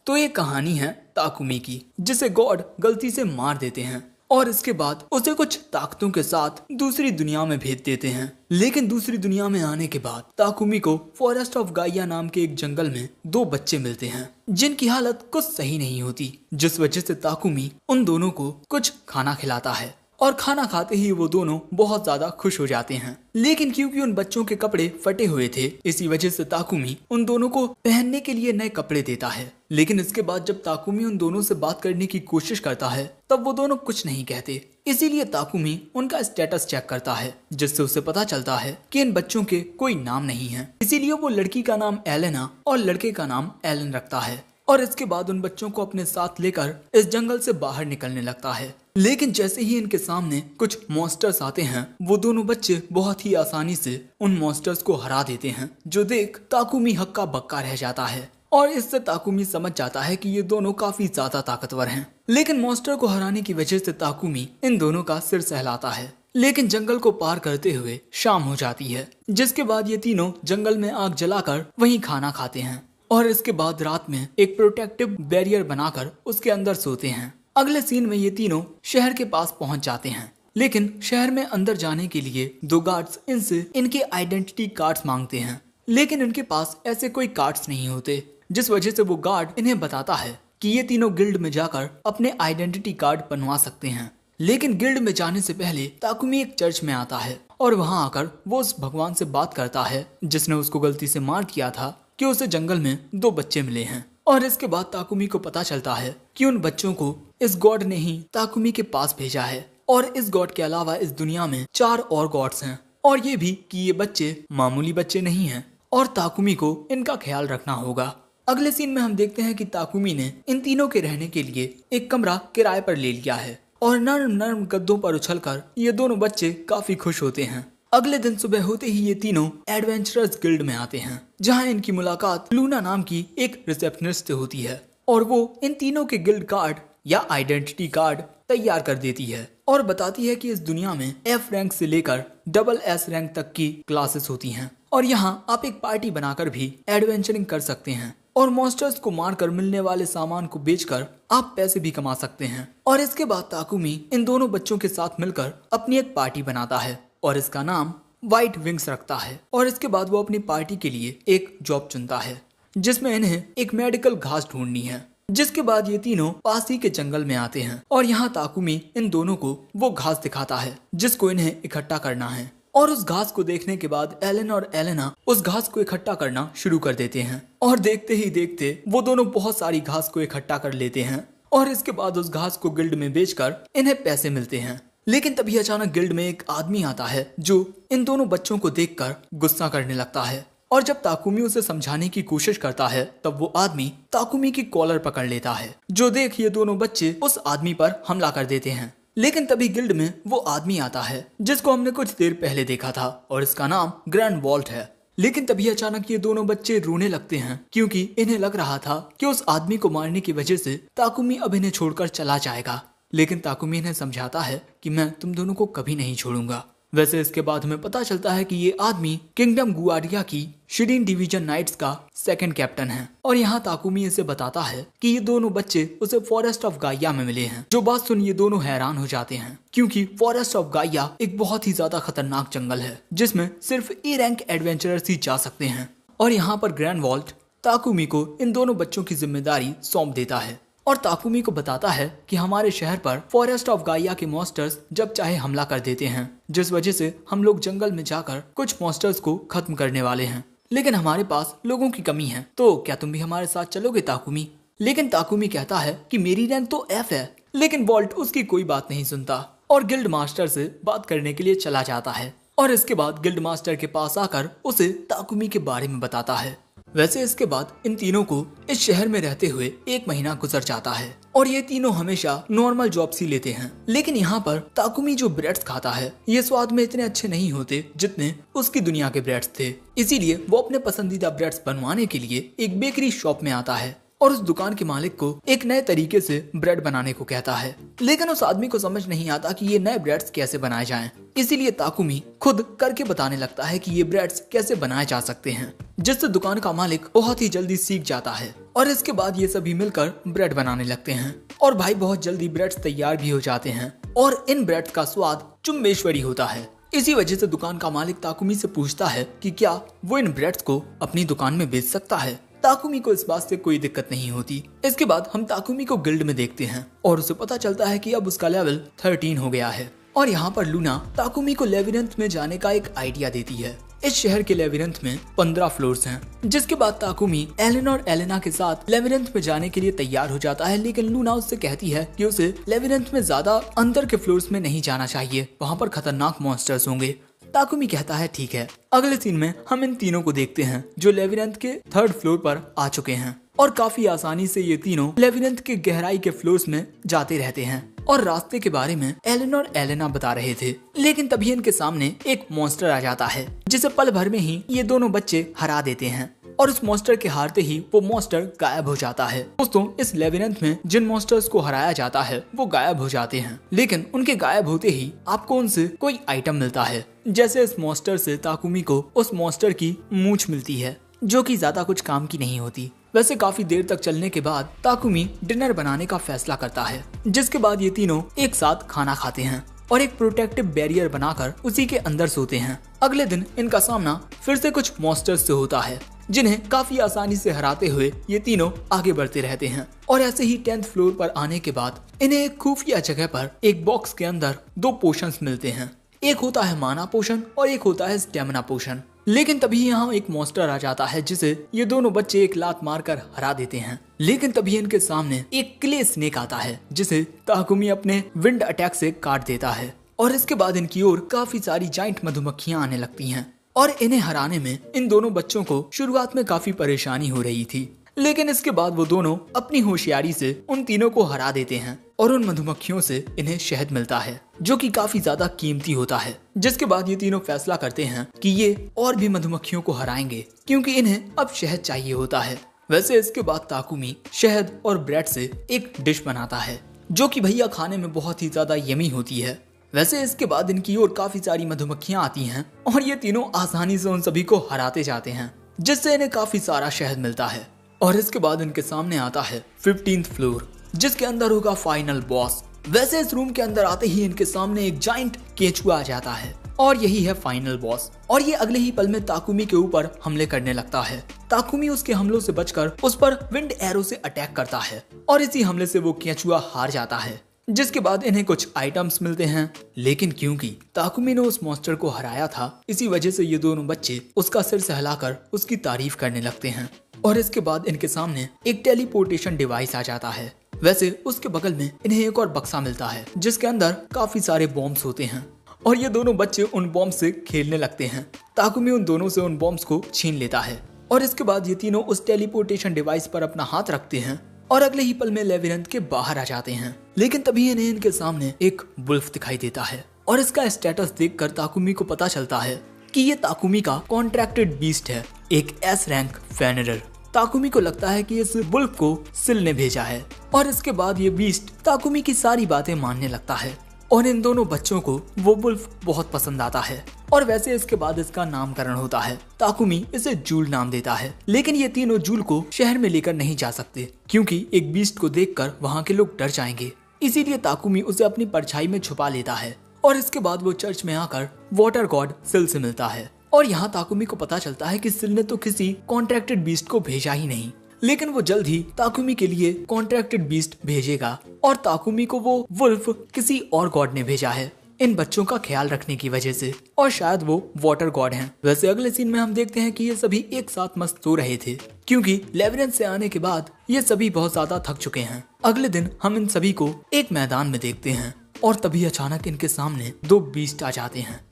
तो ये कहानी है ताकुमी की, जिसे गॉड गलती से मार देते हैं और इसके बाद उसे कुछ ताकतों के साथ दूसरी दुनिया में भेज देते हैं। लेकिन दूसरी दुनिया में आने के बाद ताकुमी को फॉरेस्ट ऑफ गाइया नाम के एक जंगल में 2 बच्चे मिलते हैं जिनकी हालत कुछ सही नहीं होती, जिस वजह से ताकुमी उन दोनों को कुछ खाना खिलाता है और खाना खाते ही वो दोनों बहुत ज्यादा खुश हो जाते हैं। लेकिन क्योंकि उन बच्चों के कपड़े फटे हुए थे, इसी वजह से ताकुमी उन दोनों को पहनने के लिए नए कपड़े देता है। लेकिन इसके बाद जब ताकुमी उन दोनों से बात करने की कोशिश करता है तब वो दोनों कुछ नहीं कहते। इसीलिए ताकुमी उनका स्टेटस चेक करता है, जिससे उसे पता चलता है कि इन बच्चों के कोई नाम नहीं है। इसीलिए वो लड़की का नाम एलेना और लड़के का नाम एलन रखता है और इसके बाद उन बच्चों को अपने साथ लेकर इस जंगल से बाहर निकलने लगता है। लेकिन जैसे ही इनके सामने कुछ मॉन्स्टर्स आते हैं, वो दोनों बच्चे बहुत ही आसानी से उन मॉन्स्टर्स को हरा देते हैं, जो देख ताकुमी हक्का बक्का रह जाता है और इससे ताकुमी समझ जाता है कि ये दोनों काफी ज्यादा ताकतवर हैं। लेकिन मॉन्स्टर को हराने की वजह से ताकुमी इन दोनों का सिर सहलाता है। लेकिन जंगल को पार करते हुए शाम हो जाती है, जिसके बाद ये तीनों जंगल में आग जलाकर वहीं खाना खाते हैं और इसके बाद रात में एक प्रोटेक्टिव बैरियर बनाकर उसके अंदर सोते हैं। अगले सीन में ये तीनों शहर के पास पहुंच जाते हैं, लेकिन शहर में अंदर जाने के लिए 2 गार्ड्स इनसे इनके आइडेंटिटी कार्ड्स मांगते हैं। लेकिन इनके पास ऐसे कोई कार्ड्स नहीं होते, जिस वजह से वो गार्ड इन्हें बताता है कि ये तीनों गिल्ड में जाकर अपने आइडेंटिटी कार्ड बनवा सकते हैं। लेकिन गिल्ड में जाने से पहले ताकुमी एक चर्च में आता है और वहां आकर वो उस भगवान से बात करता है जिसने उसको गलती से मार दिया था कि उसे जंगल में 2 बच्चे मिले हैं। और इसके बाद ताकुमी को पता चलता है कि उन बच्चों को इस गॉड ने ही ताकुमी के पास भेजा है और इस गॉड के अलावा इस दुनिया में 4 और गॉड्स हैं, और ये भी कि ये बच्चे मामूली बच्चे नहीं हैं और ताकुमी को इनका ख्याल रखना होगा। अगले सीन में हम देखते हैं कि ताकुमी ने इन तीनों के रहने के लिए एक कमरा किराए पर ले लिया है और नर्म नर्म गद्दों पर उछलकर ये दोनों बच्चे काफी खुश होते हैं। अगले दिन सुबह होते ही ये तीनों एडवेंचरर्स गिल्ड में आते हैं, जहां इनकी मुलाकात लूना नाम की एक रिसेप्शनिस्ट से होती है और वो इन तीनों के गिल्ड कार्ड या आइडेंटिटी कार्ड तैयार कर देती है और बताती है कि इस दुनिया में F रैंक से लेकर SS रैंक तक की क्लासेस होती हैं और यहाँ आप एक पार्टी बनाकर भी एडवेंचरिंग कर सकते हैं और मॉन्स्टर्स को मारकर मिलने वाले सामान को बेचकर आप पैसे भी कमा सकते हैं। और इसके बाद ताकुमी इन दोनों बच्चों के साथ मिलकर अपनी एक पार्टी बनाता है और इसका नाम व्हाइट विंग्स रखता है। और इसके बाद वो अपनी पार्टी के लिए एक जॉब चुनता है जिसमें इन्हें एक मेडिकल घास ढूंढनी है। जिसके बाद ये तीनों पास ही के जंगल में आते हैं और यहाँ ताकुमी इन दोनों को वो घास दिखाता है जिसको इन्हें इकट्ठा करना है। और उस घास को देखने के बाद एलन और एलेना उस घास को इकट्ठा करना शुरू कर देते हैं और देखते ही देखते वो दोनों बहुत सारी घास को इकट्ठा कर लेते हैं और इसके बाद उस घास को गिल्ड में बेचकर इन्हें पैसे मिलते हैं। लेकिन तभी अचानक गिल्ड में एक आदमी आता है जो इन दोनों बच्चों को देखकर गुस्सा करने लगता है और जब ताकुमी उसे समझाने की कोशिश करता है तब वो आदमी ताकुमी की कॉलर पकड़ लेता है, जो देख ये दोनों बच्चे उस आदमी पर हमला कर देते हैं। लेकिन तभी गिल्ड में वो आदमी आता है जिसको हमने कुछ देर पहले देखा था और इसका नाम ग्रैंड वॉल्ट है। लेकिन तभी अचानक ये दोनों बच्चे रोने लगते हैं क्योंकि इन्हें लग रहा था कि उस आदमी को मारने की वजह से ताकुमी अब इन्हें छोड़कर चला जाएगा। लेकिन ताकुमी इन्हें समझाता है कि मैं तुम दोनों को कभी नहीं छोड़ूंगा। वैसे इसके बाद हमें पता चलता है कि ये आदमी किंगडम गुआर्डिया की शिरीन डिवीजन नाइट्स का 2nd कैप्टन है और यहाँ ताकुमी इसे बताता है कि ये दोनों बच्चे उसे फॉरेस्ट ऑफ गाइया में मिले हैं। जो बात सुन ये दोनों हैरान हो जाते हैं क्योंकि फॉरेस्ट ऑफ गाइया एक बहुत ही ज्यादा खतरनाक जंगल है जिसमें सिर्फ A रैंक एडवेंचरर्स ही जा सकते हैं। और यहाँ पर ग्रैंड वॉल्ट ताकुमी को इन दोनों बच्चों की जिम्मेदारी सौंप देता है और ताकुमी को बताता है कि हमारे शहर पर फॉरेस्ट ऑफ गाइया के मॉन्स्टर्स जब चाहे हमला कर देते हैं, जिस वजह से हम लोग जंगल में जाकर कुछ मॉन्स्टर्स को खत्म करने वाले हैं। लेकिन हमारे पास लोगों की कमी है, तो क्या तुम भी हमारे साथ चलोगे ताकुमी? लेकिन ताकुमी कहता है कि मेरी रैंक तो F है। लेकिन वॉल्ट उसकी कोई बात नहीं सुनता और गिल्ड मास्टर से बात करने के लिए चला जाता है और इसके बाद गिल्ड मास्टर के पास आकर उसे ताकुमी के बारे में बताता है। वैसे इसके बाद इन तीनों को इस शहर में रहते हुए 1 महीना गुजर जाता है और ये तीनों हमेशा नॉर्मल जॉब्स ही लेते हैं। लेकिन यहाँ पर ताकुमी जो ब्रेड्स खाता है ये स्वाद में इतने अच्छे नहीं होते जितने उसकी दुनिया के ब्रेड्स थे। इसीलिए वो अपने पसंदीदा ब्रेड्स बनवाने के लिए एक बेकरी शॉप में आता है और उस दुकान के मालिक को एक नए तरीके से ब्रेड बनाने को कहता है। लेकिन उस आदमी को समझ नहीं आता कि ये नए ब्रेड्स कैसे बनाए जाएं। इसीलिए ताकुमी खुद करके बताने लगता है कि ये ब्रेड्स कैसे बनाए जा सकते हैं, जिससे दुकान का मालिक बहुत ही जल्दी सीख जाता है। और इसके बाद ये सभी मिलकर ब्रेड बनाने लगते हैं और भाई बहुत जल्दी ब्रेड्स तैयार भी हो जाते हैं और इन ब्रेड्स का स्वाद चुम्बेश्वरी होता है। इसी वजह से दुकान का मालिक ताकुमी से पूछता है कि क्या वो इन ब्रेड्स को अपनी दुकान में बेच सकता है। ताकुमी को इस बात से कोई दिक्कत नहीं होती। इसके बाद हम ताकुमी को गिल्ड में देखते हैं और उसे पता चलता है कि अब उसका लेवल 13 हो गया है। और यहाँ पर लूना ताकुमी को लेविरेंथ में जाने का एक आइडिया देती है। इस शहर के लेविरेंथ में 15 फ्लोर्स हैं, जिसके बाद ताकुमी एलेन और एलेना के साथ लेविरेंथ में जाने के लिए तैयार हो जाता है। लेकिन लूना उससे कहती है कि उसे लेविरेंथ में ज्यादा अंदर के फ्लोर्स में नहीं जाना चाहिए, वहाँ पर खतरनाक मॉन्स्टर्स होंगे। ताकुमी कहता है ठीक है। अगले सीन में हम इन तीनों को देखते हैं जो लेविरेंथ के 3rd फ्लोर पर आ चुके हैं और काफी आसानी से ये तीनों लेविरेंथ के गहराई के फ्लोर्स में जाते रहते हैं और रास्ते के बारे में एलेन और एलेना बता रहे थे। लेकिन तभी इनके सामने एक मॉन्स्टर आ जाता है जिसे पल भर में ही ये दोनों बच्चे हरा देते हैं और उस मॉन्स्टर के हारते ही वो मॉन्स्टर गायब हो जाता है। दोस्तों, इस लेविरेंथ में जिन मॉन्स्टर्स को हराया जाता है वो गायब हो जाते हैं, लेकिन उनके गायब होते ही आपको उनसे कोई आइटम मिलता है। जैसे इस मॉन्स्टर से ताकुमी को उस मॉन्स्टर की मूंछ मिलती है जो कि ज्यादा कुछ काम की नहीं होती। वैसे काफी देर तक चलने के बाद ताकुमी डिनर बनाने का फैसला करता है, जिसके बाद ये तीनों एक साथ खाना खाते हैं और एक प्रोटेक्टिव बैरियर बनाकर उसी के अंदर सोते हैं। अगले दिन इनका सामना फिर से कुछ मॉन्स्टर्स से होता है जिन्हें काफी आसानी से हराते हुए ये तीनों आगे बढ़ते रहते हैं। और ऐसे ही 10th फ्लोर पर आने के बाद इन्हें एक खुफिया जगह पर एक बॉक्स के अंदर 2 पोशंस मिलते हैं। एक होता है माना पोशन और एक होता है स्टेमिना पोशन। लेकिन तभी यहाँ एक मॉन्स्टर आ जाता है जिसे ये दोनों बच्चे एक लात मारकर हरा देते हैं। लेकिन तभी इनके सामने एक क्ले स्नेक आता है जिसे ताकुमी अपने विंड अटैक से काट देता है और इसके बाद इनकी ओर काफी सारी जाइंट मधुमक्खियां आने लगती हैं और इन्हें हराने में इन दोनों बच्चों को शुरुआत में काफी परेशानी हो रही थी। लेकिन इसके बाद वो दोनों अपनी होशियारी से उन तीनों को हरा देते हैं और उन मधुमक्खियों से इन्हें शहद मिलता है जो कि काफी ज्यादा कीमती होता है। जिसके बाद ये तीनों फैसला करते हैं कि ये और भी मधुमक्खियों को हराएंगे क्योंकि इन्हें अब शहद चाहिए होता है। वैसे इसके बाद ताकुमी शहद और ब्रेड से एक डिश बनाता है जो कि भैया खाने में बहुत ही ज्यादा यमी होती है। वैसे इसके बाद इनकी ओर काफी सारी मधुमक्खियां आती हैं और ये तीनों आसानी से उन सभी को हराते जाते हैं जिससे इन्हें काफी सारा शहद मिलता है। और इसके बाद इनके सामने आता है 15th फ्लोर जिसके अंदर होगा फाइनल बॉस। वैसे इस रूम के अंदर आते ही इनके सामने एक जाइंट केचुआ आ जाता है और यही है फाइनल बॉस। और ये अगले ही पल में ताकुमी के ऊपर हमले करने लगता है। ताकुमी उसके हमलों से बचकर उस पर विंड एरो से अटैक करता है और इसी हमले से वो केचुआ हार जाता है। जिसके बाद इन्हें कुछ आइटम्स मिलते हैं। लेकिन क्योंकि ताकुमी ने उस मॉन्स्टर को हराया था इसी वजह से ये दोनों बच्चे उसका सिर सहलाकर उसकी तारीफ करने लगते हैं। और इसके बाद इनके सामने एक टेलीपोर्टेशन डिवाइस आ जाता है। वैसे उसके बगल में इन्हें एक और बक्सा मिलता है जिसके अंदर काफी सारे बॉम्ब्स होते हैं और ये दोनों बच्चे उन बॉम्ब से खेलने लगते हैं। ताकुमी उन दोनों से उन बॉम्ब्स को छीन लेता है और इसके बाद ये तीनों उस टेलीपोर्टेशन डिवाइस पर अपना हाथ रखते हैं और अगले ही पल में लेविरेंथ के बाहर आ जाते हैं। लेकिन तभी इन्हें इनके सामने एक वुल्फ दिखाई देता है और इसका स्टेटस देखकर ताकुमी को पता चलता है कि ये ताकुमी का कॉन्ट्रैक्टेड बीस्ट है, एक एस रैंक फेनरर। ताकुमी को लगता है कि इस वुल्फ को सिल ने भेजा है और इसके बाद ये बीस्ट ताकुमी की सारी बातें मानने लगता है और इन दोनों बच्चों को वो वुल्फ बहुत पसंद आता है। और वैसे इसके बाद इसका नामकरण होता है। ताकुमी इसे जूल नाम देता है। लेकिन ये तीनों जूल को शहर में लेकर नहीं जा सकते क्योंकि एक बीस्ट को देखकर वहाँ के लोग डर जाएंगे। इसीलिए ताकुमी उसे अपनी परछाई में छुपा लेता है और इसके बाद वो चर्च में आकर वाटर गॉड सिल से मिलता है। और यहाँ ताकुमी को पता चलता है कि सिल ने तो किसी कॉन्ट्रैक्टेड बीस्ट को भेजा ही नहीं, लेकिन वो जल्द ही ताकुमी के लिए कॉन्ट्रैक्टेड बीस्ट भेजेगा और ताकुमी को वो वुल्फ किसी और गॉड ने भेजा है इन बच्चों का ख्याल रखने की वजह से और शायद वो वाटर गॉड हैं। वैसे अगले सीन में हम देखते हैं कि ये सभी एक साथ मस्त सो रहे थे क्योंकि लेविरेंथ से आने के बाद ये सभी बहुत ज्यादा थक चुके हैं। अगले दिन हम इन सभी को एक मैदान में देखते हैं और तभी अचानक इनके सामने 2 बीस्ट आ जाते हैं,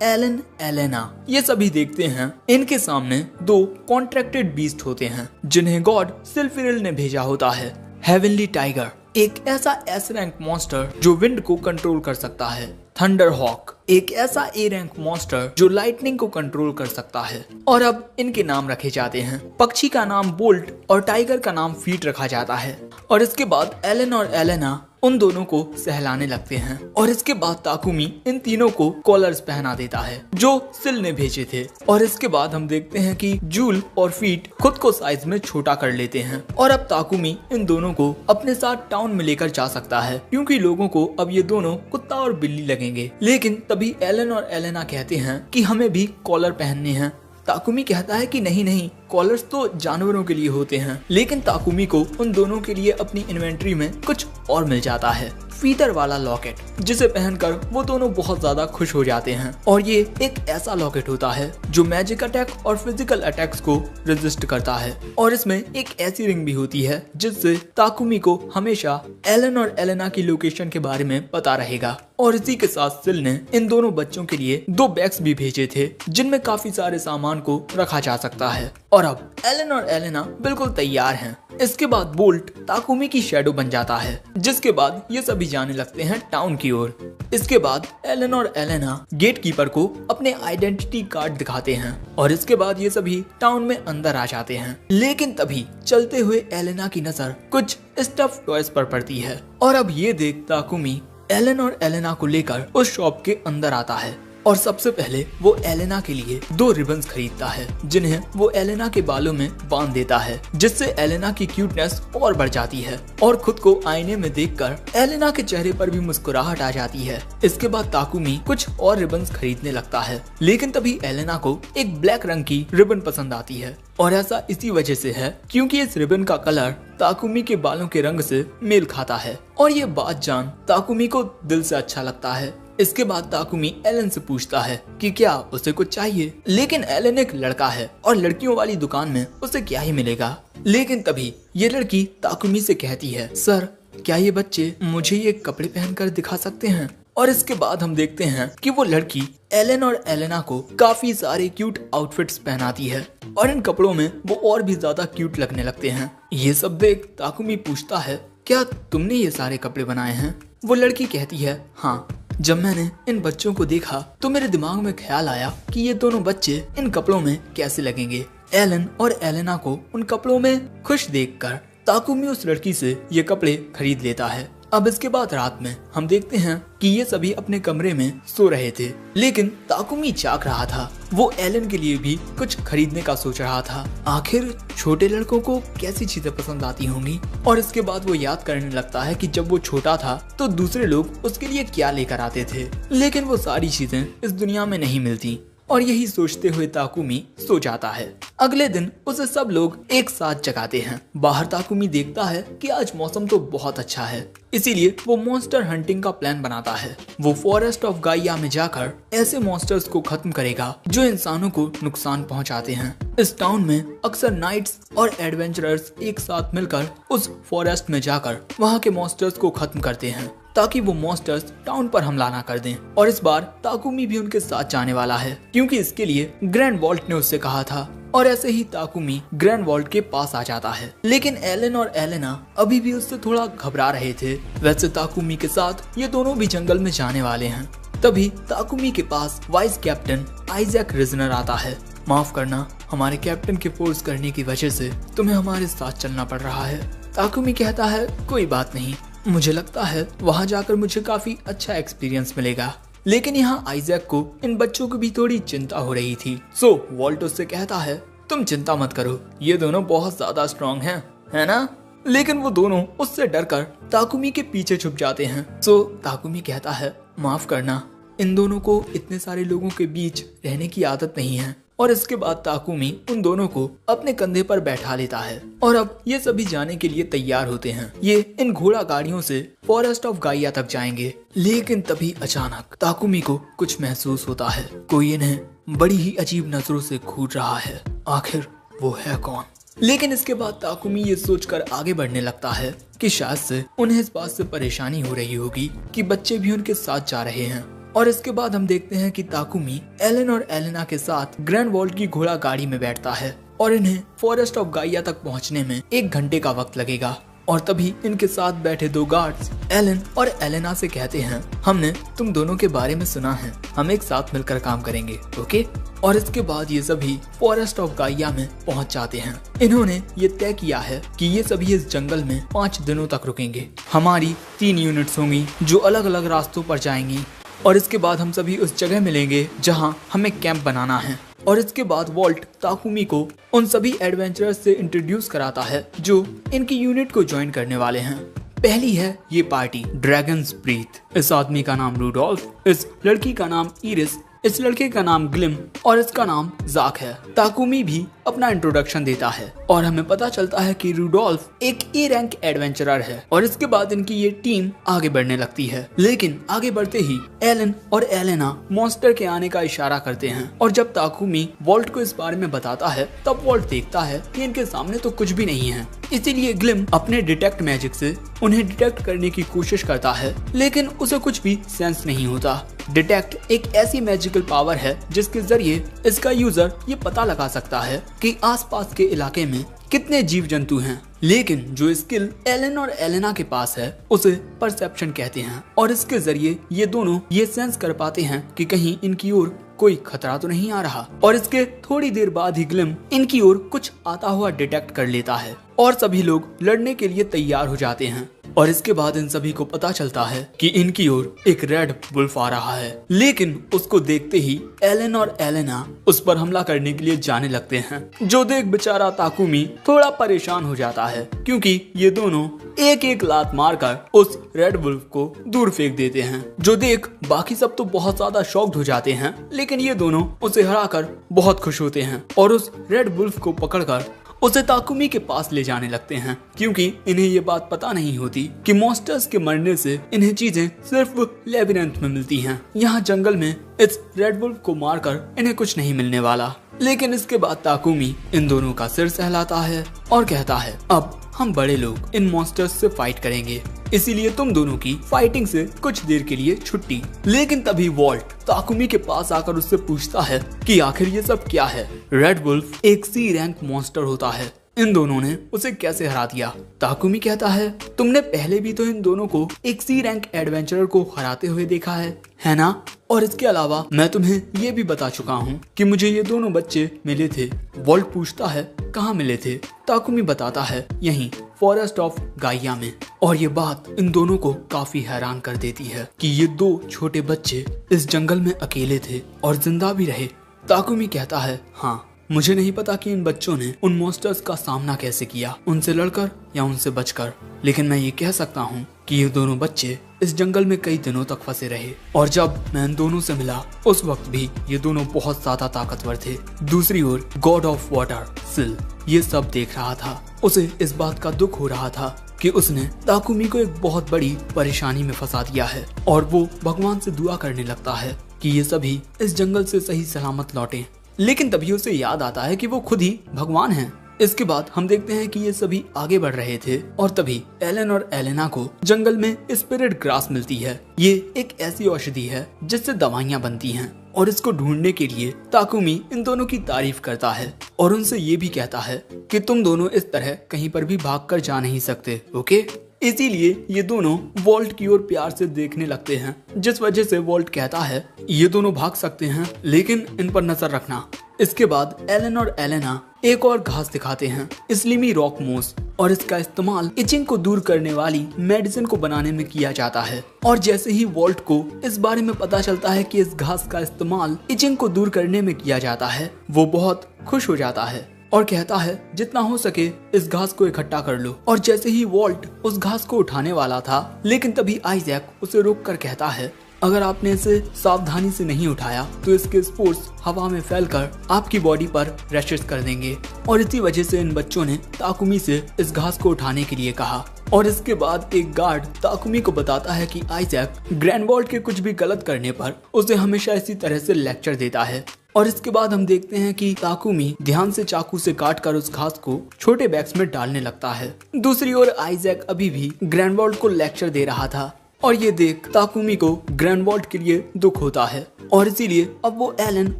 एलन एलेना। ये सभी देखते हैं इनके सामने 2 कॉन्ट्रैक्टेड बीस्ट होते हैं जिन्हें गॉड सिल्फिरिल ने भेजा होता है, हेवनली टाइगर एक ऐसा एस रैंक मॉन्स्टर जो विंड को कंट्रोल कर सकता है, थंडर हॉक एक ऐसा ए रैंक मॉन्स्टर जो लाइटनिंग को कंट्रोल कर सकता है। और अब इनके नाम रखे जाते हैं। पक्षी का नाम बोल्ट और टाइगर का नाम फीट रखा जाता है। और इसके बाद एलन और एलेना उन दोनों को सहलाने लगते हैं। और इसके बाद ताकुमी इन तीनों को कॉलर्स पहना देता है जो सिल ने भेजे थे। और इसके बाद हम देखते हैं कि जूल और फीट खुद को साइज में छोटा कर लेते हैं। और अब ताकुमी इन दोनों को अपने साथ टाउन में लेकर जा सकता है क्योंकि लोगों को अब ये दोनों कुत्ता और बिल्ली लगेंगे। लेकिन तभी एलन और एलेना कहते हैं कि हमें भी कॉलर पहनने हैं। ताकुमी कहता है कि नहीं नहीं, कॉलर्स तो जानवरों के लिए होते हैं। लेकिन ताकुमी को उन दोनों के लिए अपनी इन्वेंट्री में कुछ और मिल जाता है, फीदर वाला लॉकेट, जिसे पहनकर वो दोनों बहुत ज्यादा खुश हो जाते हैं। और ये एक ऐसा लॉकेट होता है जो मैजिक अटैक और फिजिकल अटैक्स को रेजिस्ट करता है। और इसमें एक ऐसी रिंग भी होती है जिससे ताकुमी को हमेशा एलन और एलेना की लोकेशन के बारे में पता रहेगा। और इसी के साथ सिल ने इन दोनों बच्चों के लिए 2 बैग्स भी भेजे थे जिनमें काफी सारे सामान को रखा जा सकता है। और अब एलन और एलेना बिल्कुल तैयार हैं। इसके बाद बोल्ट ताकुमी की शैडो बन जाता है, जिसके बाद ये सभी जाने लगते हैं टाउन की ओर। इसके बाद एलन और एलेना गेट कीपर को अपने आइडेंटिटी कार्ड दिखाते हैं और इसके बाद ये सभी टाउन में अंदर आ जाते हैं। लेकिन तभी चलते हुए एलेना की नजर कुछ स्टफ टॉयज पर पड़ती है। और अब ये देख ताकुमी एलन और एलेना को लेकर उस शॉप के अंदर आता है। और सबसे पहले वो एलेना के लिए 2 रिबन्स खरीदता है जिन्हें वो एलेना के बालों में बांध देता है, जिससे एलेना की क्यूटनेस और बढ़ जाती है। और खुद को आईने में देखकर एलेना के चेहरे पर भी मुस्कुराहट आ जाती है। इसके बाद ताकुमी कुछ और रिबन्स खरीदने लगता है। लेकिन तभी एलेना को एक ब्लैक रंग की रिबन पसंद आती है। और ऐसा इसी वजह से है क्योंकि इस रिबन का कलर ताकुमी के बालों के रंग से मेल खाता है। और ये बात जान ताकुमी को दिल से अच्छा लगता है। इसके बाद ताकुमी एलन से पूछता है कि क्या उसे कुछ चाहिए। लेकिन एलन एक लड़का है और लड़कियों वाली दुकान में उसे क्या ही मिलेगा। लेकिन तभी ये लड़की ताकुमी से कहती है, सर क्या ये बच्चे मुझे ये कपड़े पहनकर दिखा सकते हैं। और इसके बाद हम देखते हैं कि वो लड़की एलन और एलेना को काफी सारे क्यूट आउटफिट्स पहनाती है और इन कपड़ों में वो और भी ज्यादा क्यूट लगने लगते हैं। ये सब देख ताकुमी पूछता है, क्या तुमने ये सारे कपड़े बनाए हैं। वो लड़की कहती है, हाँ, जब मैंने इन बच्चों को देखा तो मेरे दिमाग में ख्याल आया कि ये दोनों बच्चे इन कपड़ों में कैसे लगेंगे। एलन और एलेना को उन कपड़ों में खुश देखकर ताकुमी उस लड़की से ये कपड़े खरीद लेता है। अब इसके बाद रात में हम देखते हैं कि ये सभी अपने कमरे में सो रहे थे। लेकिन ताकुमी जाग रहा था। वो एलन के लिए भी कुछ खरीदने का सोच रहा था। आखिर छोटे लड़कों को कैसी चीजें पसंद आती होंगी। और इसके बाद वो याद करने लगता है कि जब वो छोटा था तो दूसरे लोग उसके लिए क्या लेकर आते थे, लेकिन वो सारी चीजें इस दुनिया में नहीं मिलती। और यही सोचते हुए ताकुमी सो जाता है। अगले दिन उसे सब लोग एक साथ जगाते हैं। बाहर ताकुमी देखता है कि आज मौसम तो बहुत अच्छा है, इसीलिए वो मॉन्स्टर हंटिंग का प्लान बनाता है। वो फॉरेस्ट ऑफ गाइया में जाकर ऐसे मॉन्स्टर्स को खत्म करेगा जो इंसानों को नुकसान पहुंचाते हैं। इस टाउन में अक्सर नाइट्स और एडवेंचरर्स एक साथ मिलकर उस फॉरेस्ट में जाकर वहाँ के मॉन्स्टर्स को खत्म करते हैं ताकि वो मॉन्स्टर्स टाउन पर हमला ना कर दें। और इस बार ताकुमी भी उनके साथ जाने वाला है क्योंकि इसके लिए ग्रैंड वॉल्ट ने उससे कहा था। और ऐसे ही ताकुमी ग्रैंड वॉल्ट के पास आ जाता है। लेकिन एलन और एलेना अभी भी उससे थोड़ा घबरा रहे थे। वैसे ताकुमी के साथ ये दोनों भी जंगल में जाने वाले हैं। तभी ताकुमी के पास वाइस कैप्टन आइजैक रिजनर आता है। माफ करना, हमारे कैप्टन के फोर्स करने की वजह से तुम्हें हमारे साथ चलना पड़ रहा है। ताकुमी कहता है, कोई बात नहीं, मुझे लगता है वहाँ जाकर मुझे काफी अच्छा एक्सपीरियंस मिलेगा। लेकिन यहाँ आइजैक को इन बच्चों को भी थोड़ी चिंता हो रही थी। सो वॉल्ट उससे कहता है, तुम चिंता मत करो, ये दोनों बहुत ज्यादा स्ट्रॉन्ग हैं, है ना। लेकिन वो दोनों उससे डरकर ताकुमी के पीछे छुप जाते हैं। सो ताकुमी कहता है, माफ करना, इन दोनों को इतने सारे लोगों के बीच रहने की आदत नहीं है। और इसके बाद ताकुमी उन दोनों को अपने कंधे पर बैठा लेता है। और अब ये सभी जाने के लिए तैयार होते हैं। ये इन घोड़ा गाड़ियों से फॉरेस्ट ऑफ गाइया तक जाएंगे। लेकिन तभी अचानक ताकुमी को कुछ महसूस होता है। कोई इन्हें बड़ी ही अजीब नजरों से घूर रहा है। आखिर वो है कौन। लेकिन इसके बाद ताकुमी ये सोचकर आगे बढ़ने लगता है कि शायद से उन्हें इस बात से परेशानी हो रही होगी कि बच्चे भी उनके साथ जा रहे हैं। और इसके बाद हम देखते हैं कि ताकुमी एलन और एलेना के साथ ग्रैंड वॉल्ट की घोड़ा गाड़ी में बैठता है और इन्हें फॉरेस्ट ऑफ गाइया तक पहुंचने में 1 घंटे का वक्त लगेगा। और तभी इनके साथ बैठे दो गार्ड्स एलन और एलेना से कहते हैं, हमने तुम दोनों के बारे में सुना है, हम एक साथ मिलकर काम करेंगे, ओके। और इसके बाद ये सभी फॉरेस्ट ऑफ गाइया में पहुंच जाते हैं। इन्होंने ये तय किया है कि ये सभी इस जंगल में 5 दिनों तक रुकेंगे। हमारी 3 यूनिट्स होंगी जो अलग अलग रास्तों पर जाएंगी और इसके बाद हम सभी उस जगह मिलेंगे जहां हमें कैंप बनाना है। और इसके बाद वॉल्ट ताकुमी को उन सभी एडवेंचरर्स से इंट्रोड्यूस कराता है जो इनकी यूनिट को ज्वाइन करने वाले हैं। पहली है ये पार्टी ड्रैगन्स ब्रीथ। इस आदमी का नाम रूडोल्फ, इस लड़की का नाम इरिस, इस लड़के का नाम ग्लिम और इसका नाम जाक है। ताकुमी भी अपना इंट्रोडक्शन देता है और हमें पता चलता है कि रूडोल्फ एक ए रैंक एडवेंचरर है। और इसके बाद इनकी ये टीम आगे बढ़ने लगती है, लेकिन आगे बढ़ते ही एलन और एलेना मॉन्स्टर के आने का इशारा करते हैं। और जब ताकुमी वॉल्ट को इस बारे में बताता है तब वॉल्ट देखता है कि इनके सामने तो कुछ भी नहीं है। इसीलिए ग्लिम अपने डिटेक्ट मैजिक से उन्हें डिटेक्ट करने की कोशिश करता है, लेकिन उसे कुछ भी सेंस नहीं होता। डिटेक्ट एक ऐसी मैजिकल पावर है जिसके जरिए इसका यूजर ये पता लगा सकता है कि आसपास के इलाके में कितने जीव जंतु हैं। लेकिन जो स्किल एलन और एलेना के पास है उसे परसेप्शन कहते हैं और इसके जरिए ये दोनों ये सेंस कर पाते हैं कि कहीं इनकी ओर कोई खतरा तो नहीं आ रहा। और इसके थोड़ी देर बाद ही ग्लिम इनकी ओर कुछ आता हुआ डिटेक्ट कर लेता है और सभी लोग लड़ने के लिए तैयार हो जाते हैं। और इसके बाद इन सभी को पता चलता है कि इनकी ओर एक रेड वुल्फ आ रहा है, लेकिन उसको देखते ही एलन और एलेना उस पर हमला करने के लिए जाने लगते हैं। जो देख बेचारा ताकुमी थोड़ा परेशान हो जाता है क्योंकि ये दोनों एक एक लात मारकर उस रेड वुल्फ को दूर फेंक देते हैं। जो देख बाकी सब तो बहुत ज्यादा शॉक्ड हो जाते हैं, लेकिन ये दोनों उसे हराकर बहुत खुश होते हैं और उस रेड वुल्फ को पकड़कर उसे ताकुमी के पास ले जाने लगते हैं क्योंकि इन्हें ये बात पता नहीं होती कि मॉन्स्टर्स के मरने से इन्हें चीजें सिर्फ लेबिरिंथ में मिलती हैं। यहाँ जंगल में इस रेड वुल्फ को मारकर इन्हें कुछ नहीं मिलने वाला। लेकिन इसके बाद ताकुमी इन दोनों का सिर सहलाता है और कहता है, अब हम बड़े लोग इन मॉन्स्टर्स से फाइट करेंगे, इसीलिए तुम दोनों की फाइटिंग से कुछ देर के लिए छुट्टी। लेकिन तभी वॉल्ट ताकुमी के पास आकर उससे पूछता है कि आखिर ये सब क्या है। रेड वुल्फ एक सी रैंक मॉन्स्टर होता है, इन दोनों ने उसे कैसे हरा दिया। ताकुमी कहता है, तुमने पहले भी तो इन दोनों को एक सी रैंक एडवेंचरर को हराते हुए देखा है ना? और इसके अलावा मैं तुम्हें ये भी बता चुका हूँ कि मुझे ये दोनों बच्चे मिले थे। वॉल्ट पूछता है, कहाँ मिले थे? ताकुमी बताता है, यहीं फॉरेस्ट ऑफ गाइया में। और ये बात इन दोनों को काफी हैरान कर देती है कि ये 2 छोटे बच्चे इस जंगल में अकेले थे और जिंदा भी रहे। ताकुमी कहता है, हाँ, मुझे नहीं पता कि इन बच्चों ने उन मॉन्स्टर्स का सामना कैसे किया, उनसे लड़कर या उनसे बचकर, लेकिन मैं ये कह सकता हूँ कि ये दोनों बच्चे इस जंगल में कई दिनों तक फंसे रहे और जब मैं इन दोनों से मिला उस वक्त भी ये दोनों बहुत ज्यादा ताकतवर थे। दूसरी ओर गॉड ऑफ वाटर सिल ये सब देख रहा था। उसे इस बात का दुख हो रहा था कि उसने ताकुमी को एक बहुत बड़ी परेशानी में फंसा दिया है और वो भगवान से दुआ करने लगता है कि ये सभी इस जंगल से सही सलामत लौटें। लेकिन तभी उसे याद आता है कि वो खुद ही भगवान हैं। इसके बाद हम देखते हैं कि ये सभी आगे बढ़ रहे थे और तभी एलन और एलेना को जंगल में स्पिरिट ग्रास मिलती है। ये एक ऐसी औषधि है जिससे दवाइयाँ बनती हैं और इसको ढूंढने के लिए ताकुमी इन दोनों की तारीफ करता है और उनसे ये भी कहता है कि तुम दोनों इस तरह कहीं पर भी भागकर जा नहीं सकते, ओके? इसीलिए ये दोनों वॉल्ट की ओर प्यार से देखने लगते हैं, जिस वजह से वॉल्ट कहता है, ये दोनों भाग सकते हैं लेकिन इन पर नजर रखना। इसके बाद एलन और एलेना एक और घास दिखाते हैं, स्लिमी रॉक मोस, और इसका इस्तेमाल इचिंग को दूर करने वाली मेडिसिन को बनाने में किया जाता है। और जैसे ही वॉल्ट को इस बारे में पता चलता है कि इस घास का इस्तेमाल इचिंग को दूर करने में किया जाता है, वो बहुत खुश हो जाता है और कहता है, जितना हो सके इस घास को इकट्ठा कर लो। और जैसे ही वॉल्ट उस घास को उठाने वाला था, लेकिन तभी आइजैक उसे रोक कर कहता है, अगर आपने इसे सावधानी से नहीं उठाया तो इसके स्पोर्स हवा में फैलकर आपकी बॉडी पर रैशेस कर देंगे। और इसी वजह से इन बच्चों ने ताकुमी से इस घास को उठाने के लिए कहा। और इसके बाद एक गार्ड ताकुमी को बताता है कि आइजैक ग्रैंडवॉल्ट के कुछ भी गलत करने पर उसे हमेशा इसी तरह से लेक्चर देता है। और इसके बाद हम देखते हैं कि ताकुमी ध्यान से चाकू से काटकर उस घास को छोटे बैग्स में डालने लगता है। दूसरी ओर आइजैक अभी भी ग्रैंडवॉल्ट को लेक्चर दे रहा था और ये देख ताकुमी को ग्रैंडवॉल्ट के लिए दुख होता है और इसीलिए अब वो एलन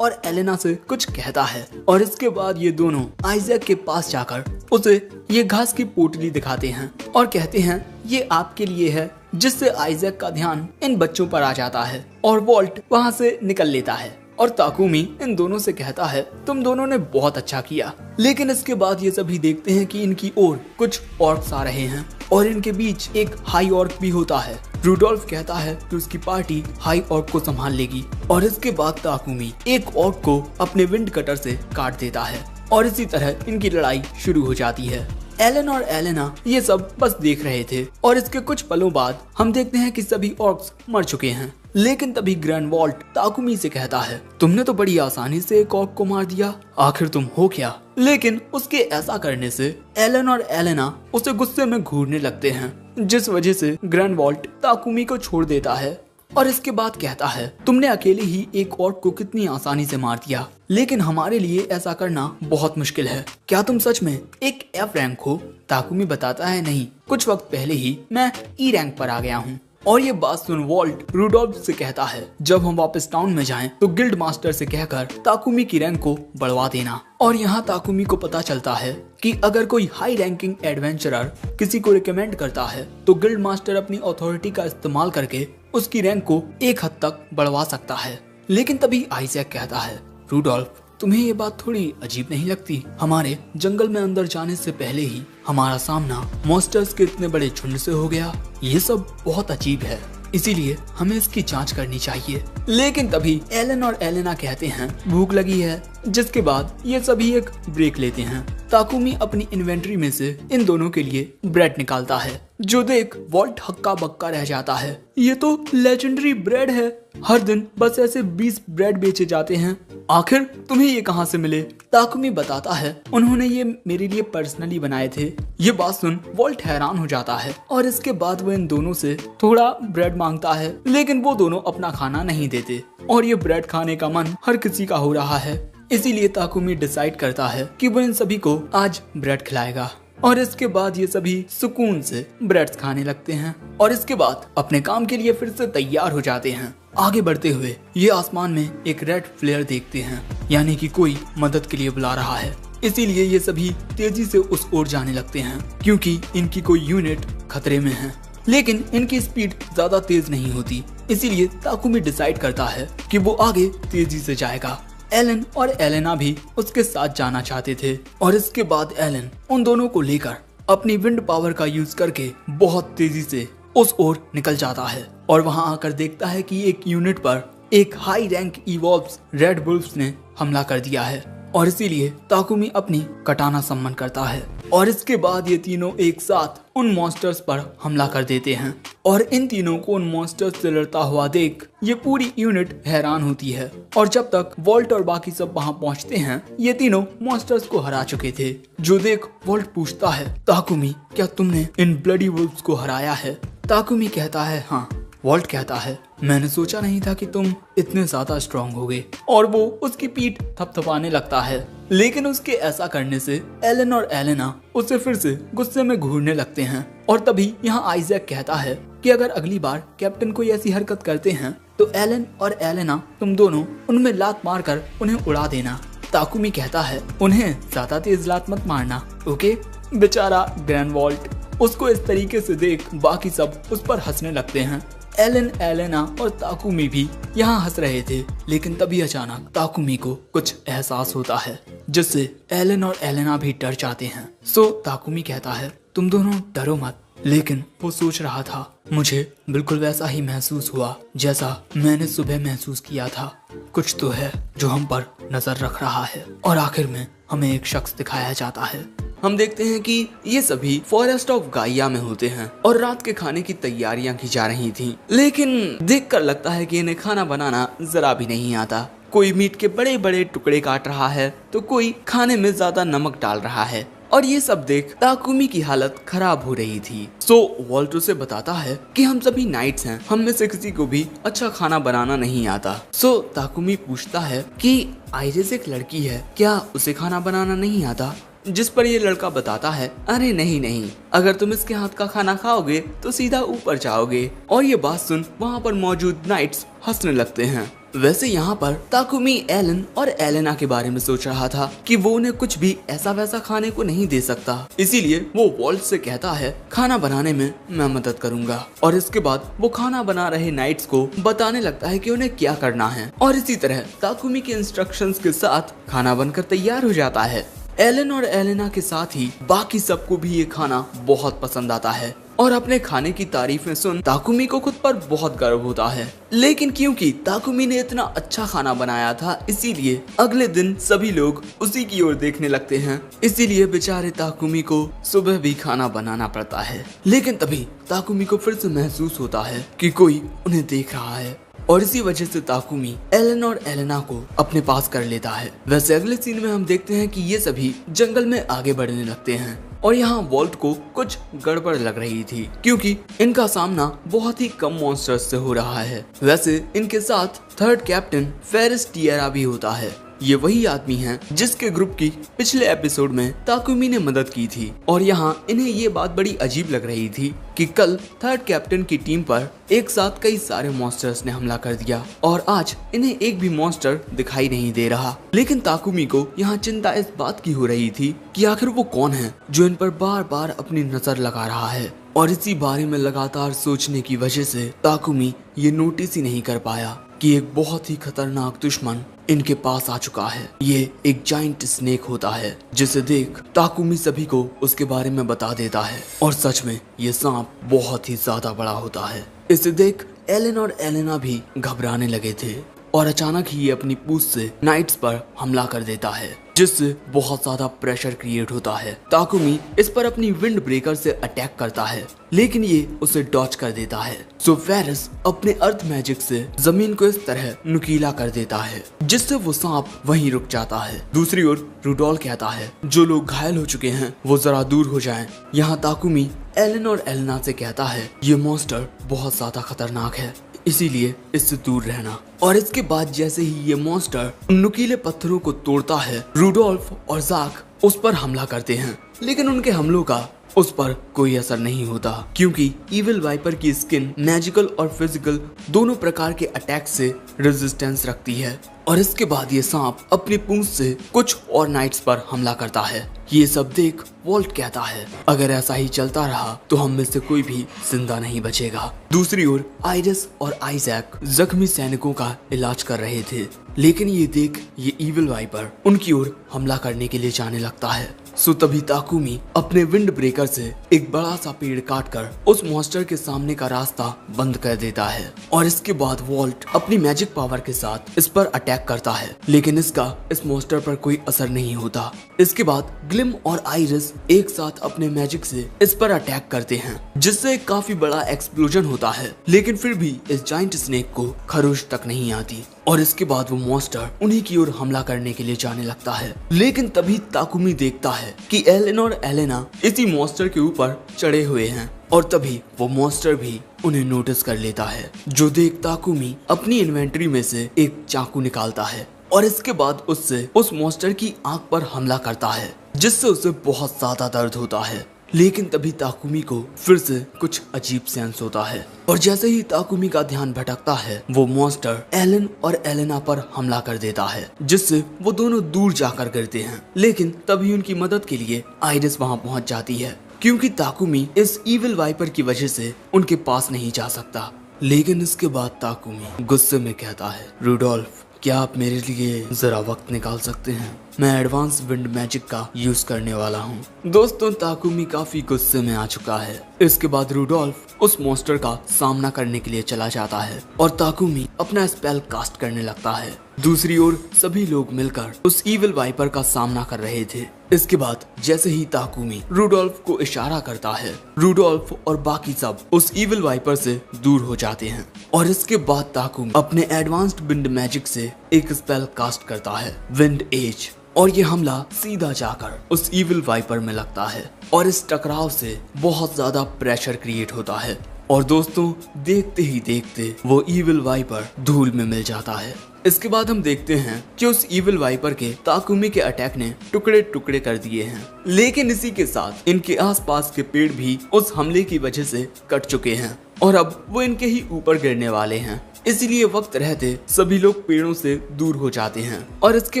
और एलेना से कुछ कहता है। और इसके बाद ये दोनों आइजैक के पास जाकर उसे ये घास की पोटली दिखाते हैं और कहते हैं ये आपके लिए है, जिससे आइजैक का ध्यान इन बच्चों पर आ जाता है और वॉल्ट वहाँ से निकल लेता है। और ताकुमी इन दोनों से कहता है तुम दोनों ने बहुत अच्छा किया। लेकिन इसके बाद ये सभी देखते हैं कि इनकी ओर कुछ ऑर्क्स आ रहे हैं और इनके बीच एक हाई ऑर्क भी होता है। रूडोल्फ कहता है कि उसकी पार्टी हाई ऑर्क को संभाल लेगी और इसके बाद ताकुमी एक ऑर्क को अपने विंड कटर से काट देता है और इसी तरह इनकी लड़ाई शुरू हो जाती है। एलन और एलेना ये सब बस देख रहे थे और इसके कुछ पलों बाद हम देखते हैं कि सभी ऑर्क्स मर चुके हैं। लेकिन तभी ग्रैंड वॉल्ट ताकुमी से कहता है तुमने तो बड़ी आसानी से एक ऑर्क को मार दिया, आखिर तुम हो क्या? लेकिन उसके ऐसा करने से एलन और एलेना उसे गुस्से में घूरने लगते हैं, जिस वजह से ग्रैंड वॉल्ट ताकुमी को छोड़ देता है और इसके बाद कहता है तुमने अकेले ही एक ऑर्क को कितनी आसानी से मार दिया, लेकिन हमारे लिए ऐसा करना बहुत मुश्किल है। क्या तुम सच में एक एफ रैंक हो? ताकुमी बताता है नहीं, कुछ वक्त पहले ही मैं ई रैंक पर आ गया हूँ। और ये बात सुन वॉल्ट रूडोल्फ से कहता है जब हम वापस टाउन में जाएं तो गिल्ड मास्टर से कहकर ताकुमी की रैंक को बढ़वा देना। और यहाँ ताकुमी को पता चलता है कि अगर कोई हाई रैंकिंग एडवेंचरर किसी को रिकमेंड करता है तो गिल्ड मास्टर अपनी अथॉरिटी का इस्तेमाल करके उसकी रैंक को एक हद तक बढ़वा सकता है। लेकिन तभी आइजैक कहता है रूडोल्फ तुम्हें ये बात थोड़ी अजीब नहीं लगती? हमारे जंगल में अंदर जाने से पहले ही हमारा सामना मॉन्स्टर्स के इतने बड़े झुंड से हो गया, ये सब बहुत अजीब है, इसीलिए हमें इसकी जांच करनी चाहिए। लेकिन तभी एलन और एलेना कहते हैं भूख लगी है, जिसके बाद ये सभी एक ब्रेक लेते हैं। ताकुमी अपनी इन्वेंट्री में से इन दोनों के लिए ब्रेड निकालता है, जो देख वॉल्ट हक्का बक्का रह जाता है। ये तो लेजेंडरी ब्रेड है, हर दिन बस ऐसे 20 ब्रेड बेचे जाते हैं, आखिर तुम्हें ये कहाँ से मिले? ताकुमी बताता है उन्होंने ये मेरे लिए पर्सनली बनाए थे। ये बात सुन वॉल्ट हैरान हो जाता है और इसके बाद वो इन दोनों से थोड़ा ब्रेड मांगता है, लेकिन वो दोनों अपना खाना नहीं देते और ये ब्रेड खाने का मन हर किसी का हो रहा है। इसीलिए ताकुमी डिसाइड करता है कि वो इन सभी को आज ब्रेड खिलाएगा और इसके बाद ये सभी सुकून से ब्रेड्स खाने लगते हैं और इसके बाद अपने काम के लिए फिर से तैयार हो जाते हैं। आगे बढ़ते हुए ये आसमान में एक रेड फ्लेयर देखते हैं, यानी कि कोई मदद के लिए बुला रहा है। इसीलिए ये सभी तेजी से उस ओर जाने लगते हैं क्योंकि इनकी कोई यूनिट खतरे में है। लेकिन इनकी स्पीड ज्यादा तेज नहीं होती, इसीलिए ताकुमी डिसाइड करता है कि वो आगे तेजी से जाएगा। एलन और एलेना भी उसके साथ जाना चाहते थे और इसके बाद एलन उन दोनों को लेकर अपनी विंड पावर का यूज करके बहुत तेजी से उस ओर निकल जाता है और वहां आकर देखता है कि एक यूनिट पर एक high rank evolves red wolves ने हमला कर दिया है और इसीलिए ताकुमी अपनी कटाना सम्मन करता है और इसके बाद ये तीनों एक साथ उन मॉन्स्टर्स पर हमला कर देते हैं और इन तीनों को उन मॉन्स्टर्स से लड़ता हुआ देख ये पूरी यूनिट हैरान होती है। और जब तक वॉल्ट और बाकी सब वहां पहुंचते हैं ये तीनों मॉन्स्टर्स को हरा चुके थे, जो देख वॉल्ट पूछता है ताकुमी क्या तुमने इन ब्लडी वुल्फ्स को हराया है? ताकुमी कहता है हाँ। वॉल्ट कहता है मैंने सोचा नहीं था कि तुम इतने ज्यादा स्ट्रांग होगे और वो उसकी पीठ थपथपाने लगता है। लेकिन उसके ऐसा करने से एलन और एलेना उसे फिर से गुस्से में घूरने लगते हैं और तभी यहाँ आइजैक कहता है कि अगर अगली बार कैप्टन कोई ऐसी हरकत करते हैं तो एलन और एलेना तुम दोनों उनमें लात मारकर उन्हें उड़ा देना। ताकुमी कहता है उन्हें ज्यादा तेज लात मत मारना, ओके? बेचारा ग्रैंड वॉल्ट, उसको इस तरीके से देख बाकी सब उस पर हंसने लगते हैं। एलन, एलेना और ताकुमी भी यहाँ हंस रहे थे, लेकिन तभी अचानक ताकुमी को कुछ एहसास होता है जिससे एलन और एलेना भी डर जाते हैं। सो ताकुमी कहता है तुम दोनों डरो मत। लेकिन वो सोच रहा था मुझे बिल्कुल वैसा ही महसूस हुआ जैसा मैंने सुबह महसूस किया था, कुछ तो है जो हम पर नजर रख रहा है। और आखिर में हमें एक शख्स दिखाया जाता है। हम देखते हैं कि ये सभी फॉरेस्ट ऑफ गाइया में होते हैं और रात के खाने की तैयारियां की जा रही थीं। लेकिन देखकर लगता है कि इन्हें खाना बनाना जरा भी नहीं आता। कोई मीट के बड़े बड़े टुकड़े काट रहा है तो कोई खाने में ज्यादा नमक डाल रहा है और ये सब देख ताकुमी की हालत खराब हो रही थी। सो वॉल्टर से बताता है कि हम सभी नाइट्स हैं, हम में से किसी को भी अच्छा खाना बनाना नहीं आता। सो ताकुमी पूछता है कि आइरिस एक लड़की है, क्या उसे खाना बनाना नहीं आता? जिस पर ये लड़का बताता है अरे नहीं नहीं, अगर तुम इसके हाथ का खाना खाओगे तो सीधा ऊपर जाओगे। और ये बात सुन वहाँ पर मौजूद नाइट्स हंसने लगते हैं। वैसे यहाँ पर ताकुमी एलन और एलेना के बारे में सोच रहा था कि वो उन्हें कुछ भी ऐसा वैसा खाने को नहीं दे सकता, इसीलिए वो वॉल्ट से कहता है खाना बनाने में मैं मदद करूंगा। और इसके बाद वो खाना बना रहे नाइट्स को बताने लगता है कि उन्हें क्या करना है और इसी तरह ताकुमी के इंस्ट्रक्शंस के साथ खाना बनकर तैयार हो जाता है। एलन और एलेना के साथ ही बाकी सबको भी ये खाना बहुत पसंद आता है और अपने खाने की तारीफें सुन ताकुमी को खुद पर बहुत गर्व होता है। लेकिन क्योंकि ताकुमी ने इतना अच्छा खाना बनाया था, इसीलिए अगले दिन सभी लोग उसी की ओर देखने लगते हैं। इसीलिए बेचारे ताकुमी को सुबह भी खाना बनाना पड़ता है। लेकिन तभी ताकुमी को फिर से महसूस होता है कि कोई उन्हें देख रहा है और इसी वजह से ताकुमी एलन और एलेना को अपने पास कर लेता है। वैसे अगले सीन में हम देखते हैं कि ये सभी जंगल में आगे बढ़ने लगते हैं और यहाँ वॉल्ट को कुछ गड़बड़ लग रही थी क्योंकि इनका सामना बहुत ही कम मॉन्स्टर्स से हो रहा है। वैसे इनके साथ थर्ड कैप्टन फेरिस टिएरा भी होता है। ये वही आदमी हैं जिसके ग्रुप की पिछले एपिसोड में ताकुमी ने मदद की थी और यहाँ इन्हें ये बात बड़ी अजीब लग रही थी कि कल थर्ड कैप्टन की टीम पर एक साथ कई सारे मॉन्स्टर्स ने हमला कर दिया और आज इन्हें एक भी मॉन्स्टर दिखाई नहीं दे रहा। लेकिन ताकुमी को यहाँ चिंता इस बात की हो रही थी कि आखिर वो कौन है जो इन पर बार बार अपनी नजर लगा रहा है। और इसी बारे में लगातार सोचने की वजह से ताकुमी ये नोटिस ही नहीं कर पाया कि एक बहुत ही खतरनाक दुश्मन इनके पास आ चुका है। ये एक जाइंट स्नेक होता है जिसे देख ताकुमी सभी को उसके बारे में बता देता है और सच में ये सांप बहुत ही ज्यादा बड़ा होता है। इसे देख एलन और एलेना भी घबराने लगे थे और अचानक ही ये अपनी पूंछ से नाइट्स पर हमला कर देता है जिससे बहुत ज्यादा प्रेशर क्रिएट होता है। ताकुमी इस पर अपनी विंड ब्रेकर से अटैक करता है लेकिन ये उसे डॉच कर देता है। सो फेरिस अपने अर्थ मैजिक से जमीन को इस तरह नुकीला कर देता है जिससे वो सांप वहीं रुक जाता है। दूसरी ओर रूडोल्फ कहता है जो लोग घायल हो चुके हैं वो जरा दूर हो जाएं। यहाँ ताकुमी एलन और एलेना से कहता है ये मॉन्स्टर बहुत ज्यादा खतरनाक है, इसीलिए इससे दूर रहना। और इसके बाद जैसे ही ये मॉन्स्टर नुकीले पत्थरों को तोड़ता है, रूडोल्फ और ज़ाक उस पर हमला करते हैं लेकिन उनके हमलों का उस पर कोई असर नहीं होता क्योंकि इविल वाइपर की स्किन मैजिकल और फिजिकल दोनों प्रकार के अटैक से रेजिस्टेंस रखती है। और इसके बाद ये सांप अपनी पूंछ से कुछ और नाइट्स पर हमला करता है। ये सब देख वॉल्ट कहता है अगर ऐसा ही चलता रहा तो हम में से कोई भी जिंदा नहीं बचेगा। दूसरी ओर आइरिस और आइजैक जख्मी सैनिकों का इलाज कर रहे थे लेकिन ये देख ये इविल वाइपर उनकी ओर हमला करने के लिए जाने लगता है। सो तभी ताकुमी अपने विंड ब्रेकर से एक बड़ा सा पेड़ काटकर उस मॉन्स्टर के सामने का रास्ता बंद कर देता है और इसके बाद वॉल्ट अपनी मैजिक पावर के साथ इस पर अटैक करता है लेकिन इसका इस मॉन्स्टर पर कोई असर नहीं होता। इसके बाद ग्लिम और आइरिस एक साथ अपने मैजिक से इस पर अटैक करते हैं जिससे एक काफी बड़ा एक्सप्लोजन होता है लेकिन फिर भी इस जाइंट स्नेक को खरोच तक नहीं आती और इसके बाद वो मॉन्स्टर उन्हीं की ओर हमला करने के लिए जाने लगता है। लेकिन तभी ताकुमी देखता है कि एलन और एलेना इसी मॉन्स्टर के ऊपर चढ़े हुए हैं और तभी वो मॉन्स्टर भी उन्हें नोटिस कर लेता है जो देख ताकुमी अपनी इन्वेंटरी में से एक चाकू निकालता है और इसके बाद उससे उस मॉन्स्टर की आंख पर हमला करता है जिससे उसे बहुत ज्यादा दर्द होता है। लेकिन तभी ताकुमी को फिर से कुछ अजीब सेंस होता है और जैसे ही ताकुमी का ध्यान भटकता है वो मॉन्स्टर एलन और एलेना पर हमला कर देता है जिससे वो दोनों दूर जाकर गिरते हैं। लेकिन तभी उनकी मदद के लिए आइरिस वहां पहुंच जाती है क्योंकि ताकुमी इस इविल वाइपर की वजह से उनके पास नहीं जा सकता। लेकिन इसके बाद ताकुमी गुस्से में कहता है रूडोल्फ क्या आप मेरे लिए जरा वक्त निकाल सकते हैं, मैं एडवांस विंड मैजिक का यूज करने वाला हूँ। दोस्तों ताकुमी काफी गुस्से में आ चुका है। इसके बाद रूडोल्फ उस मॉन्स्टर का सामना करने के लिए चला जाता है और ताकुमी अपना स्पेल कास्ट करने लगता है। दूसरी ओर सभी लोग मिलकर उस इविल वाइपर का सामना कर रहे थे। इसके बाद जैसे ही ताकुमी रूडोल्फ को इशारा करता है, रूडोल्फ और बाकी सब उस इविल वाइपर से दूर हो जाते हैं और इसके बाद ताकुमी अपने एडवांस्ड विंड मैजिक से एक स्पेल कास्ट करता है विंड एज और ये हमला सीधा जाकर उस इविल वाइपर में लगता है और इस टकराव से बहुत ज्यादा प्रेशर क्रिएट होता है और दोस्तों देखते ही देखते वो इविल वाइपर धूल में मिल जाता है। इसके बाद हम देखते हैं कि उस इविल वाइपर के ताकुमी के अटैक ने टुकड़े टुकड़े कर दिए हैं लेकिन इसी के साथ इनके आसपास के पेड़ भी उस हमले की वजह से कट चुके हैं और अब वो इनके ही ऊपर गिरने वाले हैं। इसलिए वक्त रहते सभी लोग पेड़ों से दूर हो जाते हैं। और इसके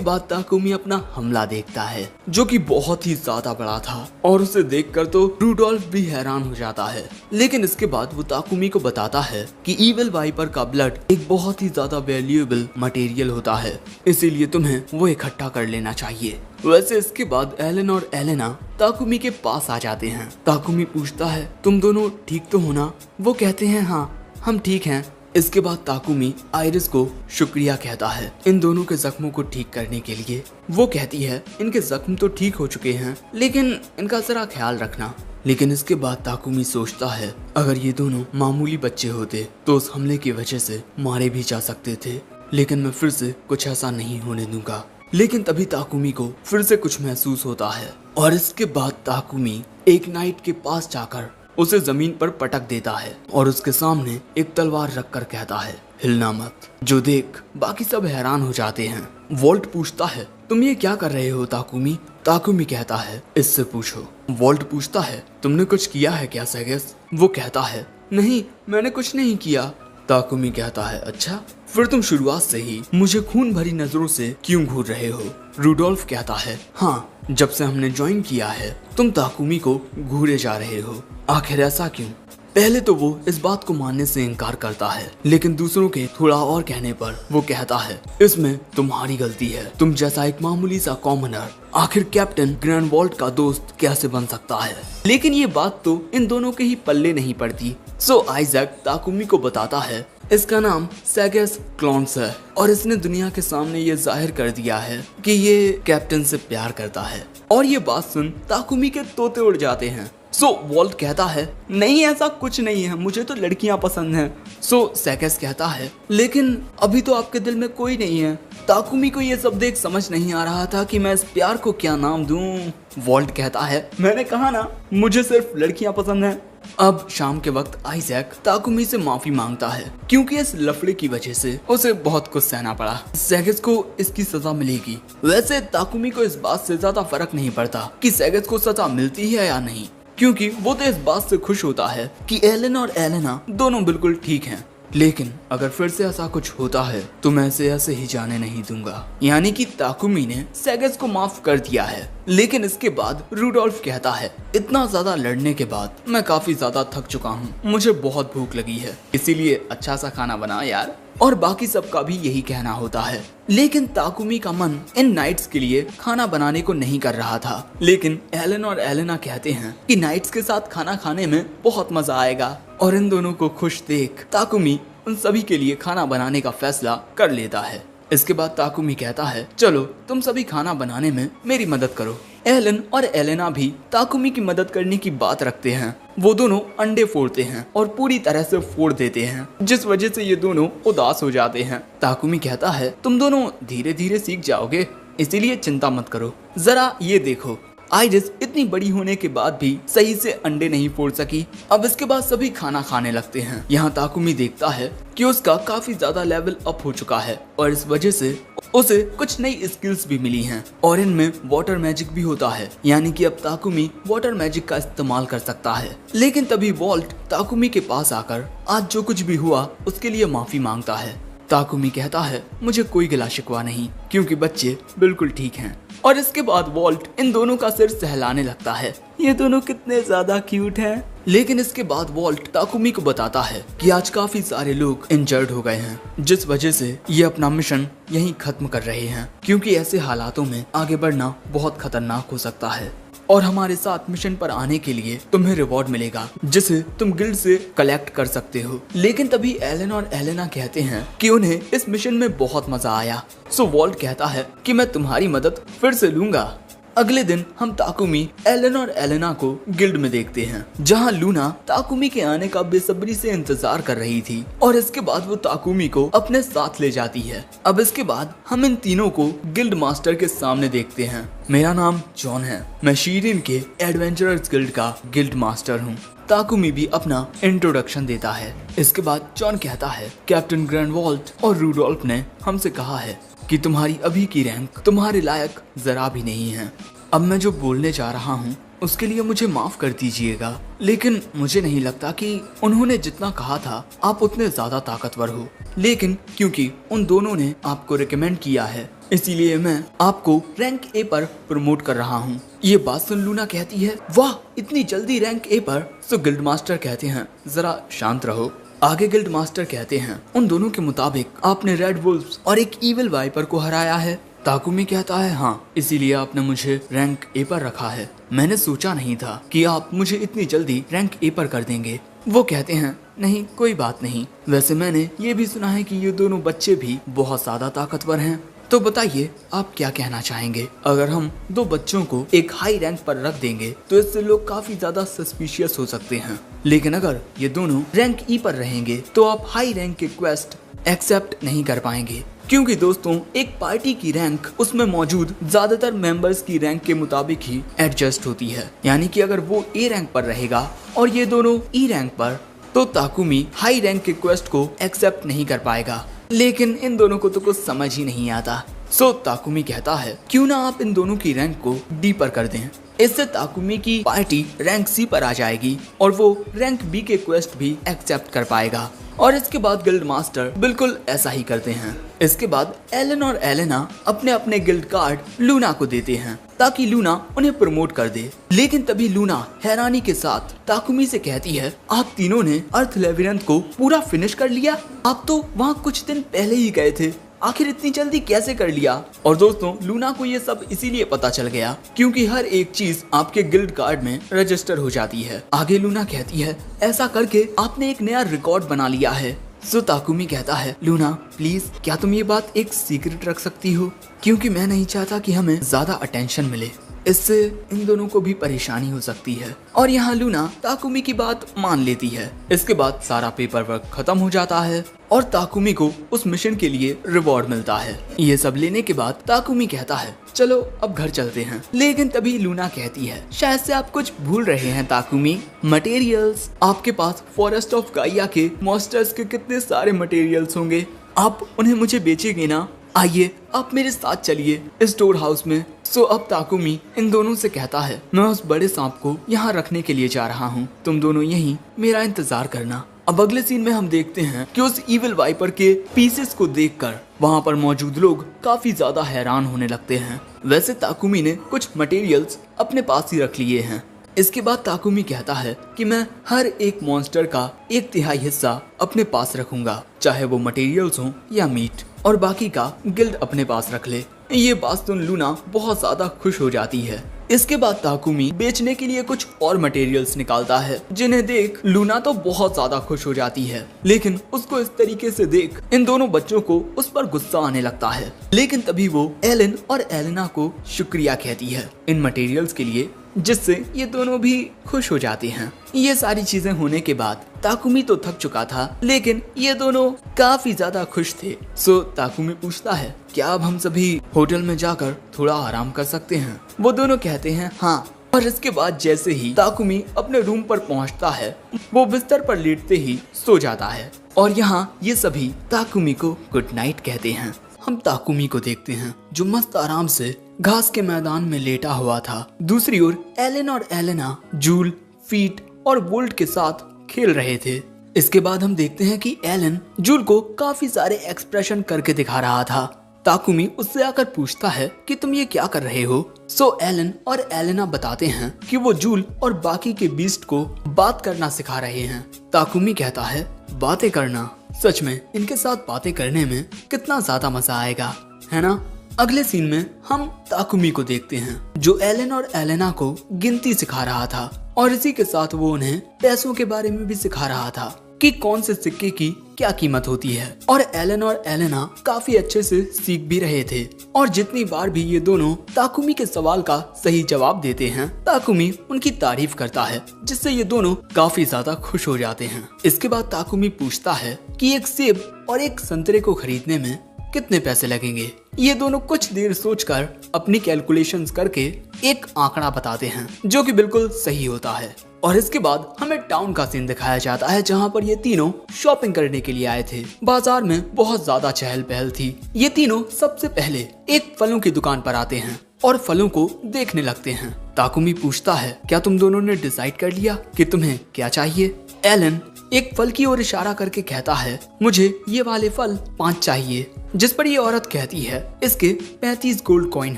बाद ताकुमी अपना हमला देखता है जो कि बहुत ही ज्यादा बड़ा था और उसे देखकर तो रूडोल्फ भी हैरान हो जाता है। लेकिन इसके बाद वो ताकुमी को बताता है कि ईविल वाइपर का ब्लड एक बहुत ही ज्यादा वैल्यूएबल मटेरियल होता है, इसीलिए तुम्हें वो इकट्ठा कर लेना चाहिए। वैसे इसके बाद एलन और एलेना ताकुमी के पास आ जाते हैं। ताकुमी पूछता है तुम दोनों ठीक तो हो ना? वो कहते हैं हाँ हम ठीक हैं। इसके बाद ताकुमी आइरिस को शुक्रिया कहता है इन दोनों के जख्मों को ठीक करने के लिए। वो कहती है इनके जख्म तो ठीक हो चुके हैं लेकिन इनका जरा ख्याल रखना। लेकिन इसके बाद ताकुमी सोचता है अगर ये दोनों मामूली बच्चे होते तो उस हमले की वजह से मारे भी जा सकते थे, लेकिन मैं फिर से कुछ ऐसा नहीं होने दूंगा। लेकिन तभी ताकुमी को फिर से कुछ महसूस होता है और इसके बाद ताकुमी एक नाइट के पास जाकर उसे जमीन पर पटक देता है और उसके सामने एक तलवार रखकर कहता है हिलना मत। जो देख बाकी सब हैरान हो जाते हैं। वोल्ट पूछता है तुम ये क्या कर रहे हो ताकुमी? ताकुमी कहता है इससे पूछो। वोल्ट पूछता है तुमने कुछ किया है क्या सेगेस? वो कहता है नहीं मैंने कुछ नहीं किया। ताकुमी कहता है अच्छा फिर तुम शुरुआत से ही मुझे खून भरी नजरों से क्यों घूर रहे हो? रूडोल्फ कहता है हाँ जब से हमने ज्वाइन किया है तुम ताकुमी को घूरे जा रहे हो, आखिर ऐसा क्यों? पहले तो वो इस बात को मानने से इनकार करता है लेकिन दूसरों के थोड़ा और कहने पर वो कहता है इसमें तुम्हारी गलती है। तुम जैसा एक मामूली सा कॉमनर आखिर कैप्टन ग्रैंडवॉल्ट का दोस्त कैसे बन सकता है? लेकिन ये बात तो इन दोनों के ही पल्ले नहीं पड़ती। सो आइजैक ताकुमी को बताता है इसका नाम सेगेस क्लॉन्स है और इसने दुनिया के सामने ये जाहिर कर दिया है कि ये कैप्टन से प्यार करता है। और ये बात सुन ताकुमी के तोते उड़ जाते हैं। सो वॉल्ट कहता है नहीं ऐसा कुछ नहीं है, मुझे तो लड़कियां पसंद हैं। सो सेगेस कहता है लेकिन अभी तो आपके दिल में कोई नहीं है। ताकुमी को ये सब देख समझ नहीं आ रहा था कि मैं इस प्यार को क्या नाम दूं। वॉल्ट कहता है मैंने कहा ना मुझे सिर्फ लड़कियां पसंद हैं। अब शाम के वक्त आइजैक ताकुमी से माफी मांगता है क्योंकि इस लफड़े की वजह से उसे बहुत कुछ सहना पड़ा। सेगेस को इसकी सजा मिलेगी। वैसे ताकुमी को इस बात से ज्यादा फर्क नहीं पड़ता कि सेगेस को सजा मिलती है या नहीं, क्योंकि वो तो इस बात से खुश होता है कि एलन और एलेना दोनों बिल्कुल ठीक हैं। लेकिन अगर फिर से ऐसा कुछ होता है तो मैं इसे ऐसे ही जाने नहीं दूंगा। यानी कि ताकुमी ने सेगेस को माफ कर दिया है। लेकिन इसके बाद रूडोल्फ कहता है इतना ज्यादा लड़ने के बाद मैं काफी ज्यादा थक चुका हूँ, मुझे बहुत भूख लगी है, इसीलिए अच्छा सा खाना बना यार। और बाकी सबका भी यही कहना होता है। लेकिन ताकुमी का मन इन नाइट्स के लिए खाना बनाने को नहीं कर रहा था। लेकिन एलन और एलेना कहते हैं कि नाइट्स के साथ खाना खाने में बहुत मजा आएगा और इन दोनों को खुश देख ताकुमी उन सभी के लिए खाना बनाने का फैसला कर लेता है। इसके बाद ताकुमी कहता है चलो तुम सभी खाना बनाने में मेरी मदद करो। एलन और एलेना भी ताकुमी की मदद करने की बात रखते हैं। वो दोनों अंडे फोड़ते हैं और पूरी तरह से फोड़ देते हैं, जिस वजह से ये दोनों उदास हो जाते हैं। ताकुमी कहता है तुम दोनों धीरे धीरे सीख जाओगे, इसीलिए चिंता मत करो। जरा ये देखो आइरिस इतनी बड़ी होने के बाद भी सही से अंडे नहीं फोड़ सकी। अब इसके बाद सभी खाना खाने लगते हैं। यहाँ ताकुमी देखता है कि उसका काफी ज्यादा लेवल अप हो चुका है और इस वजह से उसे कुछ नई स्किल्स भी मिली हैं और इनमें वाटर मैजिक भी होता है, यानी कि अब ताकुमी वाटर मैजिक का इस्तेमाल कर सकता है। लेकिन तभी वॉल्ट ताकुमी के पास आकर आज जो कुछ भी हुआ उसके लिए माफी मांगता है। ताकुमी कहता है मुझे कोई गिला शिकवा नहीं क्योंकि बच्चे बिल्कुल ठीक हैं। और इसके बाद वॉल्ट इन दोनों का सिर सहलाने लगता है। ये दोनों कितने ज्यादा क्यूट हैं। लेकिन इसके बाद वॉल्ट ताकुमी को बताता है कि आज काफी सारे लोग इंजर्ड हो गए हैं, जिस वजह से ये अपना मिशन यहीं खत्म कर रहे हैं, क्योंकि ऐसे हालातों में आगे बढ़ना बहुत खतरनाक हो सकता है और हमारे साथ मिशन पर आने के लिए तुम्हें रिवॉर्ड मिलेगा जिसे तुम गिल्ड से कलेक्ट कर सकते हो। लेकिन तभी एलन और एलेना कहते हैं कि उन्हें इस मिशन में बहुत मजा आया। सो वॉल्ट कहता है कि मैं तुम्हारी मदद फिर से लूंगा। अगले दिन हम ताकुमी, एलन और एलेना को गिल्ड में देखते हैं, जहां लूना ताकुमी के आने का बेसब्री से इंतजार कर रही थी और इसके बाद वो ताकुमी को अपने साथ ले जाती है। अब इसके बाद हम इन तीनों को गिल्ड मास्टर के सामने देखते हैं। मेरा नाम जॉन है, मैं शीरिन के एडवेंचरर्स गिल्ड का गिल्ड मास्टर हूँ। ताकुमी भी अपना इंट्रोडक्शन देता है। इसके बाद जॉन कहता है कैप्टन ग्रैंडवॉल्ट और रूडोल्फ ने हमसे कहा है कि तुम्हारी अभी की रैंक तुम्हारे लायक जरा भी नहीं है। अब मैं जो बोलने जा रहा हूँ उसके लिए मुझे माफ कर दीजिएगा, लेकिन मुझे नहीं लगता कि उन्होंने जितना कहा था आप उतने ज्यादा ताकतवर हो। लेकिन क्योंकि उन दोनों ने आपको रिकमेंड किया है, इसीलिए मैं आपको रैंक ए पर प्रमोट कर रहा हूँ। ये बात सुन लूना कहती है, वाह इतनी जल्दी रैंक ए पर। तो गिल्ड मास्टर कहते हैं, जरा शांत रहो। आगे गिल्ड मास्टर कहते हैं, उन दोनों के मुताबिक आपने रेड वुल्फ्स और एक इविल वाइपर को हराया है। ताकुमी कहता है, हाँ, इसीलिए आपने मुझे रैंक ए पर रखा है। मैंने सोचा नहीं था कि आप मुझे इतनी जल्दी रैंक ए पर कर देंगे। वो कहते हैं, नहीं कोई बात नहीं, वैसे मैंने ये भी सुना है कि ये दोनों बच्चे भी बहुत ज्यादा ताकतवर हैं। तो बताइए आप क्या कहना चाहेंगे? अगर हम दो बच्चों को एक हाई रैंक पर रख देंगे तो इससे लोग काफी ज्यादा सस्पिशियस हो सकते हैं, लेकिन अगर ये दोनों रैंक ई पर रहेंगे तो आप हाई रैंक के क्वेस्ट एक्सेप्ट नहीं कर पाएंगे, क्योंकि दोस्तों एक पार्टी की रैंक उसमें मौजूद ज्यादातर मेंबर्स की रैंक के मुताबिक ही एडजस्ट होती है। यानी कि अगर वो ए रैंक पर रहेगा और ये दोनों ई रैंक पर, तो ताकुमी हाई रैंक के क्वेस्ट को एक्सेप्ट नहीं कर पाएगा। लेकिन इन दोनों को तो कुछ समझ ही नहीं आता। सो ताकुमी कहता है, क्यों ना आप इन दोनों की रैंक को डी पर कर दें। इससे ताकुमी की पार्टी रैंक सी पर आ जाएगी और वो रैंक बी के क्वेस्ट भी एक्सेप्ट कर पाएगा। और इसके बाद गिल्ड मास्टर बिल्कुल ऐसा ही करते हैं। इसके बाद एलन और एलेना अपने अपने गिल्ड कार्ड लूना को देते हैं ताकि लूना उन्हें प्रमोट कर दे। लेकिन तभी लूना हैरानी के साथ ताकुमी से कहती है, आप तीनों ने अर्थ लेबिरिंथ को पूरा फिनिश कर लिया? आप तो वहाँ कुछ दिन पहले ही गए थे, आखिर इतनी जल्दी कैसे कर लिया? और दोस्तों लूना को ये सब इसीलिए पता चल गया क्योंकि हर एक चीज आपके गिल्ड कार्ड में रजिस्टर हो जाती है। आगे लूना कहती है, ऐसा करके आपने एक नया रिकॉर्ड बना लिया है। सो ताकुमी कहता है, लूना प्लीज क्या तुम ये बात एक सीक्रेट रख सकती हो, क्योंकि मैं नहीं चाहता कि हमें ज्यादा अटेंशन मिले, इससे इन दोनों को भी परेशानी हो सकती है। और यहाँ लूना ताकुमी की बात मान लेती है। इसके बाद सारा पेपर वर्क खत्म हो जाता है और ताकुमी को उस मिशन के लिए रिवॉर्ड मिलता है। ये सब लेने के बाद ताकुमी कहता है, चलो अब घर चलते हैं। लेकिन तभी लूना कहती है, शायद से आप कुछ भूल रहे हैं ताकुमी, मटेरियल्स। आपके पास फॉरेस्ट ऑफ गाइया के मॉन्स्टर्स के कितने सारे मटेरियल्स होंगे, आप उन्हें मुझे बेचेंगे ना? आइए आप मेरे साथ चलिए स्टोर हाउस में। सो अब ताकुमी इन दोनों से कहता है, मैं उस बड़े सांप को यहाँ रखने के लिए जा रहा हूँ, तुम दोनों यहीं मेरा इंतजार करना। अब अगले सीन में हम देखते हैं कि उस इविल वाइपर के पीसेस को देखकर वहाँ पर मौजूद लोग काफी ज्यादा हैरान होने लगते हैं। वैसे ताकुमी ने कुछ मटेरियल्स अपने पास ही रख लिए हैं। इसके बाद ताकुमी कहता है कि मैं हर एक मॉन्स्टर का 1/3 हिस्सा अपने पास रखूंगा, चाहे वो मटेरियल्स हो या मीट, और बाकी का गिल्ड अपने पास रख ले। ये बात सुन लूना बहुत ज्यादा खुश हो जाती है। इसके बाद ताकुमी बेचने के लिए कुछ और मटेरियल्स निकालता है, जिन्हें देख लूना तो बहुत ज्यादा खुश हो जाती है। लेकिन उसको इस तरीके से देख इन दोनों बच्चों को उस पर गुस्सा आने लगता है। लेकिन तभी वो एलन और एलेना को शुक्रिया कहती है इन मटेरियल्स के लिए, जिससे ये दोनों भी खुश हो जाते हैं। ये सारी चीजें होने के बाद ताकुमी तो थक चुका था, लेकिन ये दोनों काफी ज्यादा खुश थे। सो ताकुमी पूछता है, क्या अब हम सभी होटल में जाकर थोड़ा आराम कर सकते हैं? वो दोनों कहते हैं हाँ। और इसके बाद जैसे ही ताकुमी अपने रूम पर पहुंचता है, वो बिस्तर पर लेटते ही सो जाता है। और यहाँ ये सभी ताकुमी को गुड नाइट कहते हैं। हम ताकुमी को देखते हैं जो मस्त आराम से घास के मैदान में लेटा हुआ था। दूसरी ओर एलन और एलेना जूल, फीट और वोल्ट के साथ खेल रहे थे। इसके बाद हम देखते हैं कि एलन जूल को काफी सारे एक्सप्रेशन करके दिखा रहा था। ताकुमी उससे आकर पूछता है कि तुम ये क्या कर रहे हो? सो एलन और एलेना बताते हैं कि वो जूल और बाकी के बीस्ट को बात करना सिखा रहे हैं। ताकुमी कहता है, बातें करना, सच में इनके साथ बातें करने में कितना ज्यादा मजा आएगा, है ना? अगले सीन में हम ताकुमी को देखते हैं जो एलन और एलेना को गिनती सिखा रहा था, और इसी के साथ वो उन्हें पैसों के बारे में भी सिखा रहा था कि कौन से सिक्के की क्या कीमत होती है। और एलन और एलेना काफी अच्छे से सीख भी रहे थे। और जितनी बार भी ये दोनों ताकुमी के सवाल का सही जवाब देते हैं, ताकुमी उनकी तारीफ करता है, जिससे ये दोनों काफी ज्यादा खुश हो जाते हैं। इसके बाद ताकुमी पूछता है कि एक सेब और एक संतरे को खरीदने में कितने पैसे लगेंगे। ये दोनों कुछ देर सोचकर अपनी कैलकुलेशंस करके एक आंकड़ा बताते हैं, जो कि बिल्कुल सही होता है। और इसके बाद हमें टाउन का सीन दिखाया जाता है, जहाँ पर ये तीनों शॉपिंग करने के लिए आए थे। बाजार में बहुत ज्यादा चहल पहल थी। ये तीनों सबसे पहले एक फलों की दुकान पर आते हैं, और फलों को देखने लगते हैं। ताकुमी पूछता है, क्या तुम दोनों ने डिसाइड कर लिया कि तुम्हें क्या चाहिए? एलन एक फल की ओर इशारा करके कहता है, मुझे ये वाले फल 5 चाहिए। जिस पर ये औरत कहती है, इसके 35 गोल्ड कॉइन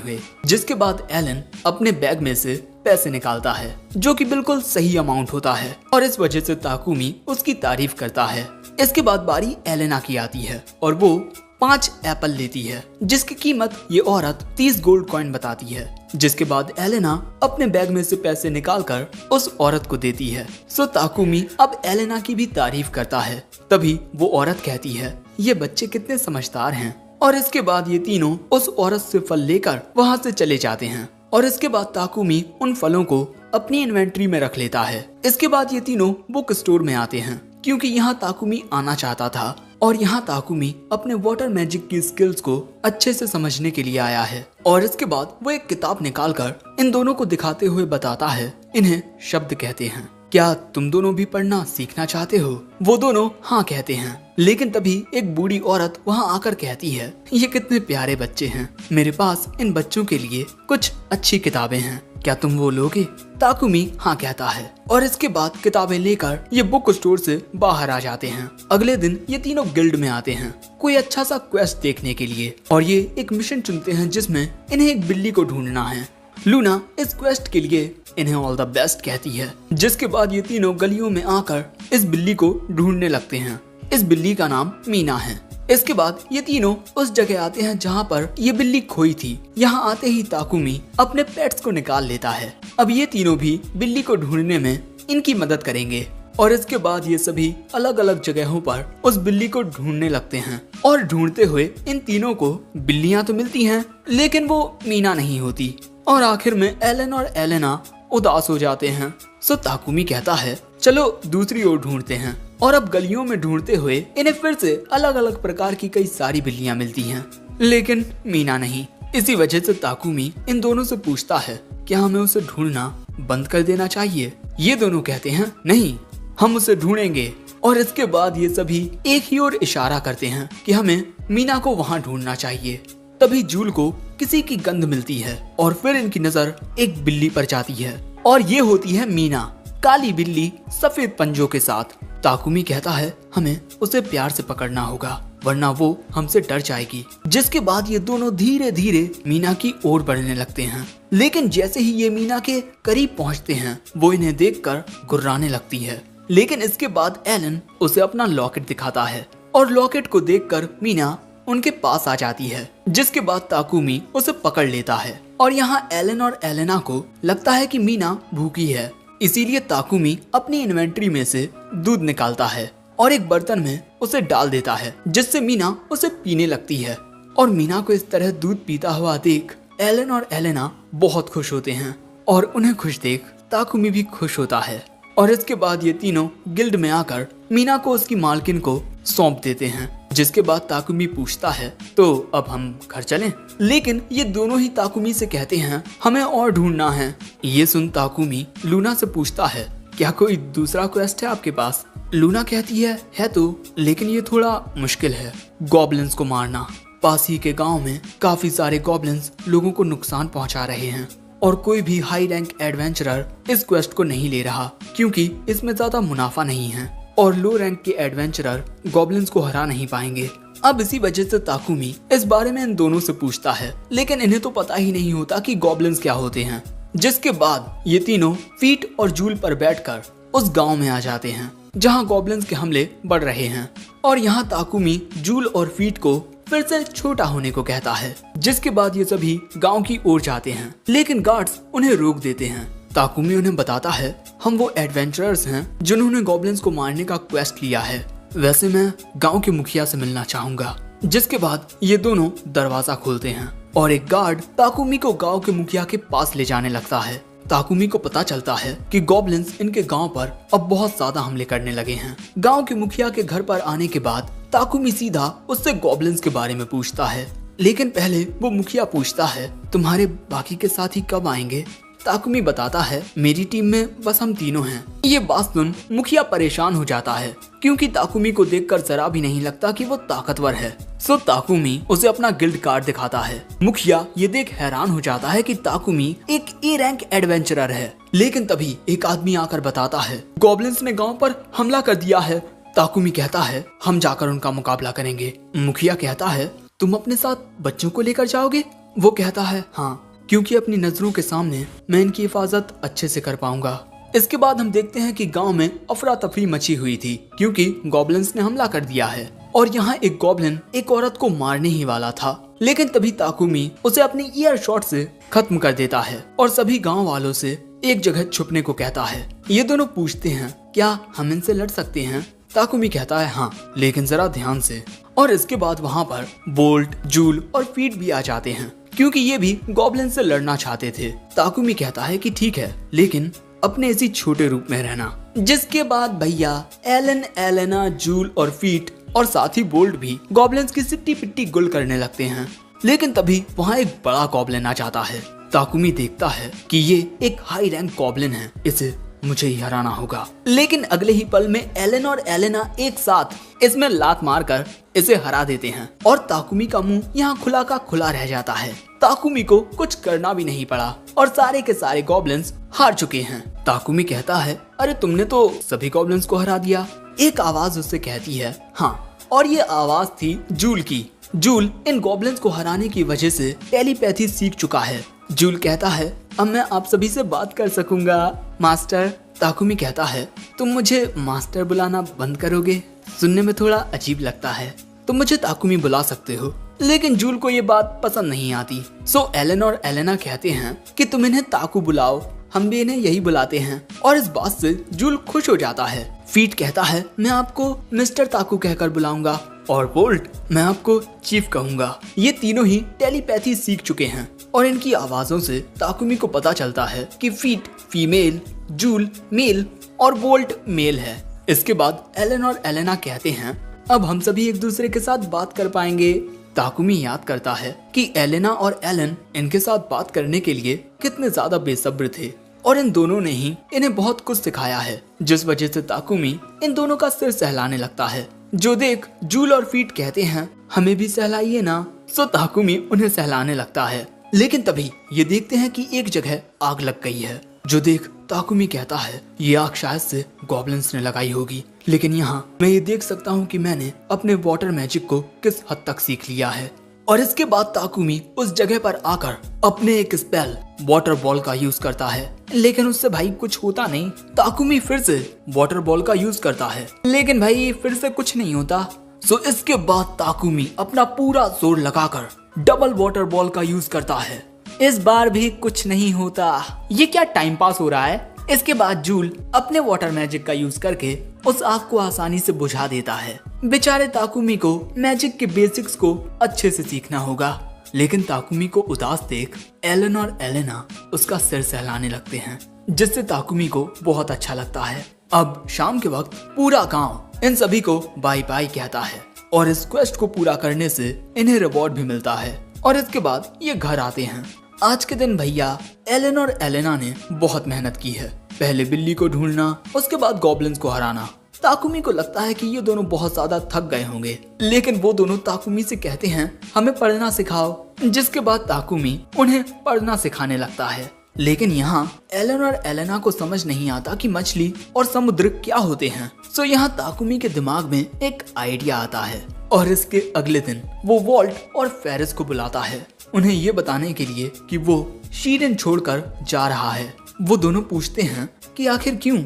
हुए। जिसके बाद एलन अपने बैग में से पैसे निकालता है, जो कि बिल्कुल सही अमाउंट होता है, और इस वजह से ताकुमी उसकी तारीफ करता है। इसके बाद बारी एलेना की आती है और वो 5 एप्पल लेती है, जिसकी कीमत ये औरत 30 गोल्ड कॉइन बताती है। जिसके बाद एलेना अपने बैग में से पैसे निकालकर उस औरत को देती है। सो ताकुमी अब एलेना की भी तारीफ करता है। तभी वो औरत कहती है, ये बच्चे कितने समझदार हैं। और इसके बाद ये तीनों उस औरत से फल लेकर वहाँ से चले जाते हैं। और इसके बाद ताकुमी उन फलों को अपनी इन्वेंट्री में रख लेता है। इसके बाद ये तीनों बुक स्टोर में आते हैं, क्योंकि यहाँ ताकुमी आना चाहता था और यहाँ ताकुमी अपने वाटर मैजिक की स्किल्स को अच्छे से समझने के लिए आया है। और इसके बाद वो एक किताब निकालकर इन दोनों को दिखाते हुए बताता है, इन्हें शब्द कहते हैं। क्या तुम दोनों भी पढ़ना सीखना चाहते हो? वो दोनों हाँ कहते हैं। लेकिन तभी एक बूढ़ी औरत वहाँ आकर कहती है, ये कितने प्यारे बच्चे हैं, मेरे पास इन बच्चों के लिए कुछ अच्छी किताबें हैं, क्या तुम वो लोगे? ताकुमी हाँ कहता है और इसके बाद किताबें लेकर ये बुक स्टोर से बाहर आ जाते हैं। अगले दिन ये तीनों गिल्ड में आते हैं कोई अच्छा सा क्वेस्ट देखने के लिए, और ये एक मिशन चुनते हैं जिसमें इन्हें एक बिल्ली को ढूंढना है। लूना इस क्वेस्ट के लिए इन्हें ऑल द बेस्ट कहती है। जिसके बाद ये तीनों गलियों में आकर इस बिल्ली को ढूंढने लगते हैं। इस बिल्ली का नाम मीना है। इसके बाद ये तीनों उस जगह आते हैं जहाँ पर ये बिल्ली खोई थी। यहाँ आते ही ताकुमी अपने पेट्स को निकाल लेता है। अब ये तीनों भी बिल्ली को ढूंढने में इनकी मदद करेंगे। और इसके बाद ये सभी अलग अलग जगहों पर उस बिल्ली को ढूंढने लगते हैं। और ढूंढते हुए इन तीनों को बिल्लियां तो मिलती हैं, लेकिन वो मीना नहीं होती। और आखिर में एलन और एलेना उदास हो जाते हैं। सो ताकुमी कहता है, चलो दूसरी ओर ढूंढते हैं। और अब गलियों में ढूंढते हुए इन्हें फिर से अलग अलग प्रकार की कई सारी बिल्लियां मिलती हैं, लेकिन मीना नहीं। इसी वजह से ताकुमी इन दोनों से पूछता है, क्या हमें उसे ढूंढना बंद कर देना चाहिए? ये दोनों कहते हैं, नहीं, हम उसे ढूंढेंगे। और इसके बाद ये सभी एक ही ओर इशारा करते हैं कि हमें मीना को वहाँ ढूंढना चाहिए। तभी जूल को किसी की गंध मिलती है और फिर इनकी नजर एक बिल्ली पर जाती है, और ये होती है मीना, काली बिल्ली सफेद पंजों के साथ। ताकुमी कहता है, हमें उसे प्यार से पकड़ना होगा, वरना वो हमसे डर जाएगी। जिसके बाद ये दोनों धीरे धीरे मीना की ओर बढ़ने लगते हैं। लेकिन जैसे ही ये मीना के करीब पहुंचते हैं, वो इन्हें देखकर गुर्राने लगती है। लेकिन इसके बाद एलन उसे अपना लॉकेट दिखाता है, और लॉकेट को देखकर मीना उनके पास आ जाती है। जिसके बाद ताकुमी उसे पकड़ लेता है। और यहाँ एलन और एलेना को लगता है कि मीना भूखी है, इसीलिए ताकुमी अपनी इन्वेंट्री में से दूध निकालता है और एक बर्तन में उसे डाल देता है, जिससे मीना उसे पीने लगती है। और मीना को इस तरह दूध पीता हुआ देख एलन और एलेना बहुत खुश होते हैं, और उन्हें खुश देख ताकुमी भी खुश होता है। और इसके बाद ये तीनों गिल्ड में आकर मीना को उसकी मालकिन को सौंप देते हैं। जिसके बाद ताकुमी पूछता है, तो अब हम घर चलें? लेकिन ये दोनों ही ताकुमी से कहते हैं, हमें और ढूंढना है। ये सुन ताकुमी लूना से पूछता है, क्या कोई दूसरा क्वेस्ट है आपके पास? लूना कहती है तो, लेकिन ये थोड़ा मुश्किल है, गॉब्लिन्स को मारना। पास ही के गांव में काफी सारे गॉब्लिन्स लोगों को नुकसान पहुंचा रहे हैं, और कोई भी हाई रैंक एडवेंचरर इस क्वेस्ट को नहीं ले रहा, क्योंकि इसमें ज्यादा मुनाफा नहीं है, और लो रैंक के एडवेंचरर गॉब्लिन्स को हरा नहीं पाएंगे। अब इसी वजह से ताकुमी इस बारे में इन दोनों से पूछता है, लेकिन इन्हें तो पता ही नहीं होता कि गॉब्लिन्स क्या होते हैं। जिसके बाद ये तीनों फीट और जूल पर बैठकर उस गांव में आ जाते हैं जहां गॉब्लिन्स के हमले बढ़ रहे हैं। और यहाँ ताकुमी जूल और फीट को फिर से छोटा होने को कहता है। जिसके बाद ये सभी गांव की ओर जाते हैं, लेकिन गार्ड्स उन्हें रोक देते हैं। ताकुमी उन्हें बताता है, हम वो एडवेंचरर्स हैं जिन्होंने गॉब्लिन्स को मारने का क्वेस्ट लिया है, वैसे मैं गांव के मुखिया से मिलना चाहूंगा। जिसके बाद ये दोनों दरवाजा खोलते हैं और एक गार्ड ताकुमी को गांव के मुखिया के पास ले जाने लगता है। ताकुमी को पता चलता है कि गॉब्लिन्स इनके गांव पर अब बहुत ज्यादा हमले करने लगे हैं। गांव के मुखिया के घर पर आने के बाद ताकुमी सीधा उससे गॉब्लिन्स के बारे में पूछता है, लेकिन पहले वो मुखिया पूछता है, तुम्हारे बाकी के साथी कब आएंगे? ताकुमी बताता है मेरी टीम में बस हम तीनों हैं। ये बात सुन मुखिया परेशान हो जाता है क्योंकि ताकुमी को देखकर जरा भी नहीं लगता कि वो ताकतवर है। सो ताकुमी उसे अपना गिल्ड कार्ड दिखाता है। मुखिया ये देख हैरान हो जाता है कि ताकुमी एक ए रैंक एडवेंचरर है। लेकिन तभी एक आदमी आकर बताता है गॉब्लिन्स ने गांव पर हमला कर दिया है। ताकुमी कहता है हम जाकर उनका मुकाबला करेंगे। मुखिया कहता है तुम अपने साथ बच्चों को लेकर जाओगे? वो कहता है हाँ, क्योंकि अपनी नजरों के सामने मैं इनकी हिफाजत अच्छे से कर पाऊंगा। इसके बाद हम देखते हैं कि गांव में अफरा तफरी मची हुई थी क्योंकि गॉब्लिन्स ने हमला कर दिया है और यहाँ एक गॉब्लिन एक औरत को मारने ही वाला था। लेकिन तभी ताकुमी उसे अपनी ईयर शॉट से खत्म कर देता है और सभी गांव वालों से एक जगह छुपने को कहता है। ये दोनों पूछते हैं क्या हम इनसे लड़ सकते हैं? ताकुमी कहता है हाँ, लेकिन जरा ध्यान से। और इसके बाद वहाँ पर बोल्ट, जूल और फीट भी आ जाते हैं क्योंकि ये भी गॉब्लिन से लड़ना चाहते थे। ताकुमी कहता है कि ठीक है, लेकिन अपने इसी छोटे रूप में रहना। जिसके बाद भैया एलन, एलेना, जूल और फीट और साथ ही बोल्ट भी गॉब्लिन्स की सिट्टी पिट्टी गुल करने लगते हैं। लेकिन तभी वहाँ एक बड़ा गॉब्लिन आ जाता है। ताकुमी देखता है कि ये एक हाई रैंक गॉब्लिन है, इसे मुझे ही हराना होगा। लेकिन अगले ही पल में एलन और एलेना एक साथ इसमें लात मारकर इसे हरा देते हैं और ताकुमी का मुंह यहाँ खुला का खुला रह जाता है। ताकुमी को कुछ करना भी नहीं पड़ा और सारे के सारे गॉब्लिन्स हार चुके हैं। ताकुमी कहता है अरे तुमने तो सभी गॉब्लिन्स को हरा दिया। एक आवाज उससे कहती है हाँ, और ये आवाज थी जूल की। जूल इन गॉब्लिन्स को हराने की वजह से टेलीपैथी सीख चुका है। जूल कहता है अब मैं आप सभी से बात कर सकूंगा मास्टर। ताकुमी कहता है तुम मुझे मास्टर बुलाना बंद करोगे? सुनने में थोड़ा अजीब लगता है। तुम मुझे ताकुमी बुला सकते हो। लेकिन जूल को ये बात पसंद नहीं आती। सो एलन और एलेना कहते हैं कि तुम इन्हें ताकू बुलाओ, हम भी इन्हें यही बुलाते हैं। और इस बात से जूल खुश हो जाता है। फीट कहता है मैं आपको मिस्टर ताकू कहकर बुलाऊंगा और बोल्ट मैं आपको चीफ कहूंगा। ये तीनों ही टेलीपैथी सीख चुके हैं और इनकी आवाजों से ताकुमी को पता चलता है कि फीट फीमेल, जूल मेल और बोल्ट मेल है। इसके बाद एलन और एलेना कहते हैं अब हम सभी एक दूसरे के साथ बात कर पाएंगे। ताकुमी याद करता है कि एलेना और एलन इनके साथ बात करने के लिए कितने ज्यादा बेसब्र थे और इन दोनों ने ही इन्हें बहुत कुछ सिखाया है, जिस वजह से ताकुमी इन दोनों का सिर सहलाने लगता है। जो देख जूल और फीट कहते हैं हमें भी सहलाइए ना। सो ताकुमी उन्हें सहलाने लगता है। लेकिन तभी ये देखते हैं कि एक जगह आग लग गई है। जो देख ताकुमी कहता है ये आग शायद से गॉब्लिन्स ने लगाई होगी। लेकिन यहाँ मैं ये देख सकता हूँ कि मैंने अपने वाटर मैजिक को किस हद तक सीख लिया है। और इसके बाद ताकुमी उस जगह पर आकर अपने एक स्पेल वाटर बॉल का यूज करता है। लेकिन उससे भाई कुछ होता नहीं। ताकुमी फिर से वाटर बॉल का यूज करता है, लेकिन भाई फिर से कुछ नहीं होता। सो इसके बाद ताकुमी अपना पूरा जोर लगाकर डबल वाटर बॉल का यूज करता है। इस बार भी कुछ नहीं होता। ये क्या टाइम पास हो रहा है? इसके बाद जूल अपने वाटर मैजिक का यूज करके उस आग को आसानी से बुझा देता है। बेचारे ताकुमी को मैजिक के बेसिक्स को अच्छे से सीखना होगा। लेकिन ताकुमी को उदास देख एलन और एलेना उसका सिर सहलाने लगते हैं, जिससे ताकुमी को बहुत अच्छा लगता है। अब शाम के वक्त पूरा गांव इन सभी को बाय बाय कहता है और इस क्वेस्ट को पूरा करने से इन्हें रिवॉर्ड भी मिलता है। और इसके बाद ये घर आते हैं। आज के दिन भैया एलन और एलेना ने बहुत मेहनत की है। पहले बिल्ली को ढूंढना, उसके बाद गॉब्लिन्स को हराना। ताकुमी को लगता है कि ये दोनों बहुत ज्यादा थक गए होंगे, लेकिन वो दोनों ताकुमी से कहते हैं हमें पढ़ना सिखाओ। जिसके बाद ताकुमी उन्हें पढ़ना सिखाने लगता है। लेकिन यहाँ एलन और एलेना को समझ नहीं आता कि मछली और समुद्र क्या होते हैं। सो यहाँ ताकुमी के दिमाग में एक आइडिया आता है और इसके अगले दिन वो वॉल्ट और फेरिस को बुलाता है, उन्हें ये बताने के लिए कि वो शीरन छोड़कर जा रहा है। वो दोनों पूछते हैं कि आखिर क्यों?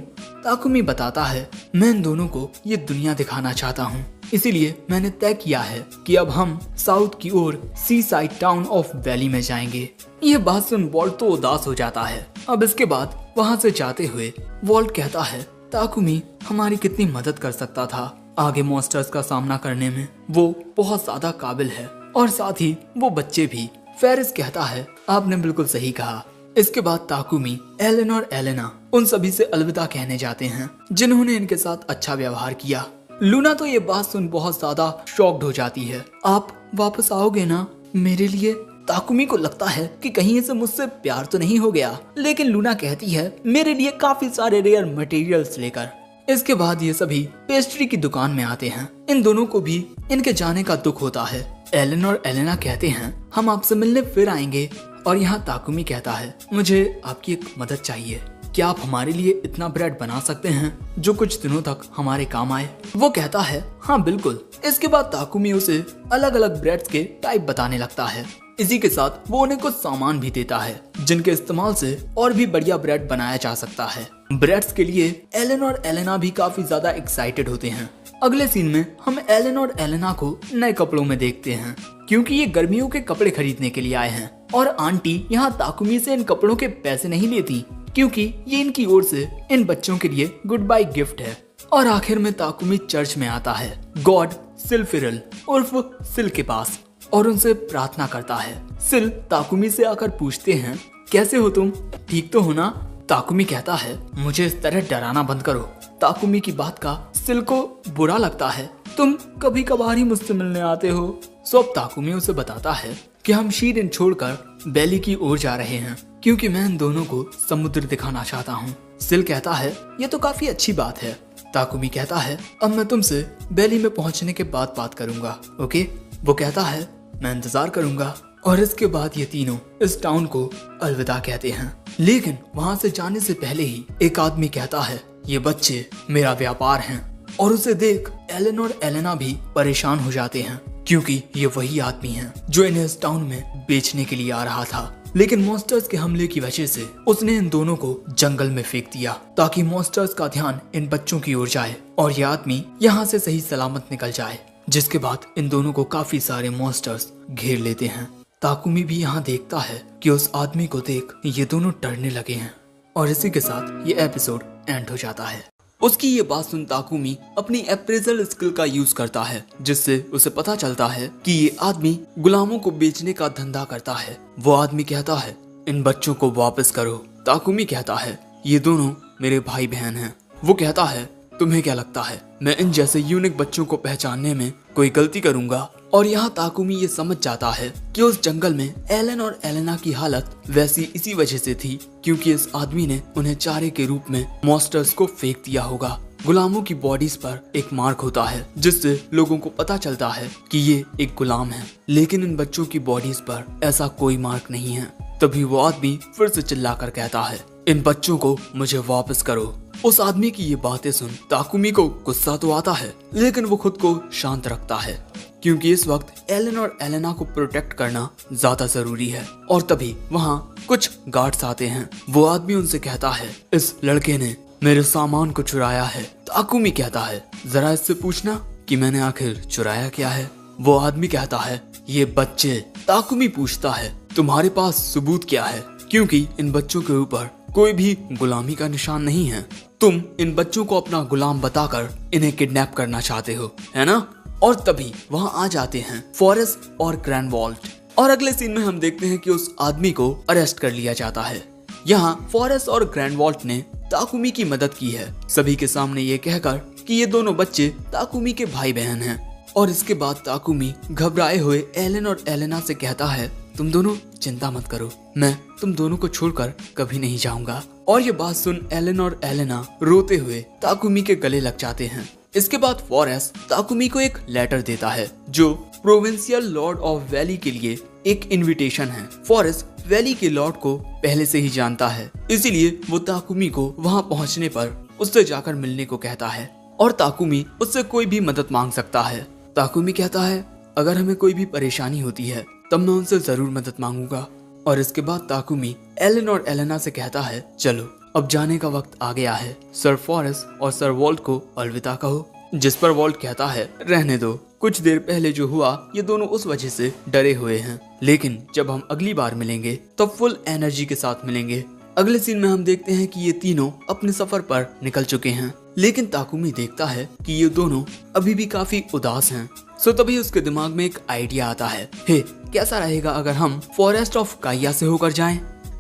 ताकुमी बताता है मैं इन दोनों को ये दुनिया दिखाना चाहता हूँ, इसीलिए मैंने तय किया है कि अब हम साउथ की ओर सी साइड टाउन ऑफ वैली में जाएंगे। यह बात सुन वॉल्ट तो उदास हो जाता है। अब इसके बाद वहाँ से जाते हुए वॉल्ट कहता है ताकुमी हमारी कितनी मदद कर सकता था, आगे मॉन्स्टर्स का सामना करने में वो बहुत ज्यादा काबिल है और साथ ही वो बच्चे भी। फेरिस कहता है आपने बिल्कुल सही कहा। इसके बाद ताकुमी एलन और एलेना उन सभी से अलविदा कहने जाते हैं जिन्होंने इनके साथ अच्छा व्यवहार किया। लूना तो ये बात सुन बहुत ज्यादा शॉक्ड हो जाती है। आप वापस आओगे ना मेरे लिए? ताकुमी को लगता है कि कहीं इसे मुझसे प्यार तो नहीं हो गया, लेकिन लूना कहती है मेरे लिए काफी सारे रेयर मटेरियल्स लेकर। इसके बाद ये सभी पेस्ट्री की दुकान में आते हैं। इन दोनों को भी इनके जाने का दुख होता है। एलन और एलेना कहते हैं हम आपसे मिलने फिर आएंगे, और यहाँ ताकुमी कहता है मुझे आपकी एक मदद चाहिए। क्या आप हमारे लिए इतना ब्रेड बना सकते हैं जो कुछ दिनों तक हमारे काम आए? वो कहता है हाँ बिल्कुल। इसके बाद ताकुमी उसे अलग अलग ब्रेड्स के टाइप बताने लगता है। इसी के साथ वो उन्हें कुछ सामान भी देता है जिनके इस्तेमाल से और भी बढ़िया ब्रेड बनाया जा सकता है। ब्रेड्स के लिए एलन और एलेना भी काफी ज्यादा एक्साइटेड होते हैं। अगले सीन में हम एलन और एलेना को नए कपड़ों में देखते हैं, क्योंकि ये गर्मियों के कपड़े खरीदने के लिए आए हैं। और आंटी यहाँ ताकुमी से इन कपड़ों के पैसे नहीं लेती, क्योंकि ये इनकी ओर से इन बच्चों के लिए गुड बाय गिफ्ट है। और आखिर में ताकुमी चर्च में आता है गॉड सिल्फिरल उर्फ सिल के पास और उनसे प्रार्थना करता है। सिल ताकुमी से आकर पूछते हैं कैसे हो तुम, ठीक तो हो ना? ताकुमी कहता है मुझे इस तरह डराना बंद करो। ताकुमी की बात का सिल को बुरा लगता है। तुम कभी कभार ही मुझसे मिलने आते हो। सो अब ताकुमी उसे बताता है कि हम शीरिन छोड़कर बैली की ओर जा रहे हैं, क्योंकि मैं इन दोनों को समुद्र दिखाना चाहता हूँ। सिल कहता है ये तो काफी अच्छी बात है। ताकुमी कहता है अब मैं तुमसे बैली में पहुँचने के बाद बात करूंगा, ओके? वो कहता है मैं इंतजार करूंगा। और इसके बाद ये तीनों इस टाउन को अलविदा कहते हैं। लेकिन वहाँ से जाने से पहले ही एक आदमी कहता है ये बच्चे मेरा व्यापार हैं। और उसे देख एलन और एलेना भी परेशान हो जाते हैं, क्योंकि ये वही आदमी है जो इन्हें इस टाउन में बेचने के लिए आ रहा था। लेकिन मॉन्स्टर्स के हमले की वजह से उसने इन दोनों को जंगल में फेंक दिया, ताकि मॉन्स्टर्स का ध्यान इन बच्चों की ओर जाए और ये आदमी यहाँ से सही सलामत निकल जाए। जिसके बाद इन दोनों को काफी सारे मॉन्स्टर्स घेर लेते हैं। ताकुमी भी यहाँ देखता है कि उस आदमी को देख ये दोनों डरने लगे हैं। और इसी के साथ ये एपिसोड एंड हो जाता है। उसकी ये बात सुन ताकुमी अपनी अप्रेजल स्किल का यूज करता है, जिससे उसे पता चलता है कि ये आदमी गुलामों को बेचने का धंधा करता है। वो आदमी कहता है इन बच्चों को वापस करो। ताकुमी कहता है ये दोनों मेरे भाई बहन हैं। वो कहता है तुम्हें क्या लगता है मैं इन जैसे यूनिक बच्चों को पहचानने में कोई गलती करूंगा? और यहाँ ताकुमी ये समझ जाता है कि उस जंगल में एलन और एलेना की हालत वैसी इसी वजह से थी, क्योंकि इस आदमी ने उन्हें चारे के रूप में मॉन्स्टर्स को फेंक दिया होगा। गुलामों की बॉडीज पर एक मार्क होता है, जिससे लोगों को पता चलता है कि ये एक गुलाम है। लेकिन इन बच्चों की बॉडीज पर ऐसा कोई मार्क नहीं है। तभी वो आदमी फिर से चिल्लाकर कहता है इन बच्चों को मुझे वापस करो। उस आदमी की ये बातें सुन ताकुमी को गुस्सा तो आता है, लेकिन वो खुद को शांत रखता है, क्योंकि इस वक्त एलन और एलेना को प्रोटेक्ट करना ज्यादा जरूरी है। और तभी वहाँ कुछ गार्ड्स आते हैं। वो आदमी उनसे कहता है इस लड़के ने मेरे सामान को चुराया है। ताकुमी कहता है जरा इससे पूछना कि मैंने आखिर चुराया क्या है। वो आदमी कहता है ये बच्चे। ताकुमी पूछता है तुम्हारे पास सबूत क्या है, क्योंकि इन बच्चों के ऊपर कोई भी गुलामी का निशान नहीं है। तुम इन बच्चों को अपना गुलाम बताकर इन्हें किडनैप करना चाहते हो, है ना? और तभी वहाँ आ जाते हैं फॉरेस्ट और ग्रैंडवॉल्ट। और अगले सीन में हम देखते हैं कि उस आदमी को अरेस्ट कर लिया जाता है। यहाँ फॉरेस्ट और ग्रैंडवॉल्ट ने ताकुमी की मदद की है, सभी के सामने ये कहकर कि ये दोनों बच्चे ताकुमी के भाई बहन हैं। और इसके बाद ताकुमी घबराए हुए एलन और एलेना से कहता है तुम दोनों चिंता मत करो, मैं तुम दोनों को छोड़कर कभी नहीं जाऊंगा। और ये बात सुन एलन और एलेना रोते हुए ताकुमी के गले लग जाते हैं। इसके बाद फॉरेस्ट ताकुमी को एक लेटर देता है जो प्रोविंशियल लॉर्ड ऑफ वैली के लिए एक इनविटेशन है। फॉरेस्ट वैली के लॉर्ड को पहले से ही जानता है, इसीलिए वो ताकुमी को वहाँ पहुँचने पर उससे जाकर मिलने को कहता है। और ताकुमी उससे कोई भी मदद मांग सकता है। ताकुमी कहता है अगर हमें कोई भी परेशानी होती है तब मैं उनसे जरूर मदद मांगूंगा। और इसके बाद ताकुमी एलन और एलेना से कहता है चलो अब जाने का वक्त आ गया है। सर फॉरेस्ट और सर वॉल्ट को अलविदा कहो। जिस पर वॉल्ट कहता है रहने दो, कुछ देर पहले जो हुआ ये दोनों उस वजह से डरे हुए हैं, लेकिन जब हम अगली बार मिलेंगे तब फुल एनर्जी के साथ मिलेंगे। अगले सीन में हम देखते हैं कि ये तीनों अपने सफर पर निकल चुके हैं, लेकिन ताकुमी देखता है कि ये दोनों अभी भी काफी उदास हैं। सो तभी उसके दिमाग में एक आइडिया आता है, हे कैसा रहेगा अगर हम फॉरेस्ट ऑफ काइया से होकर जाएं?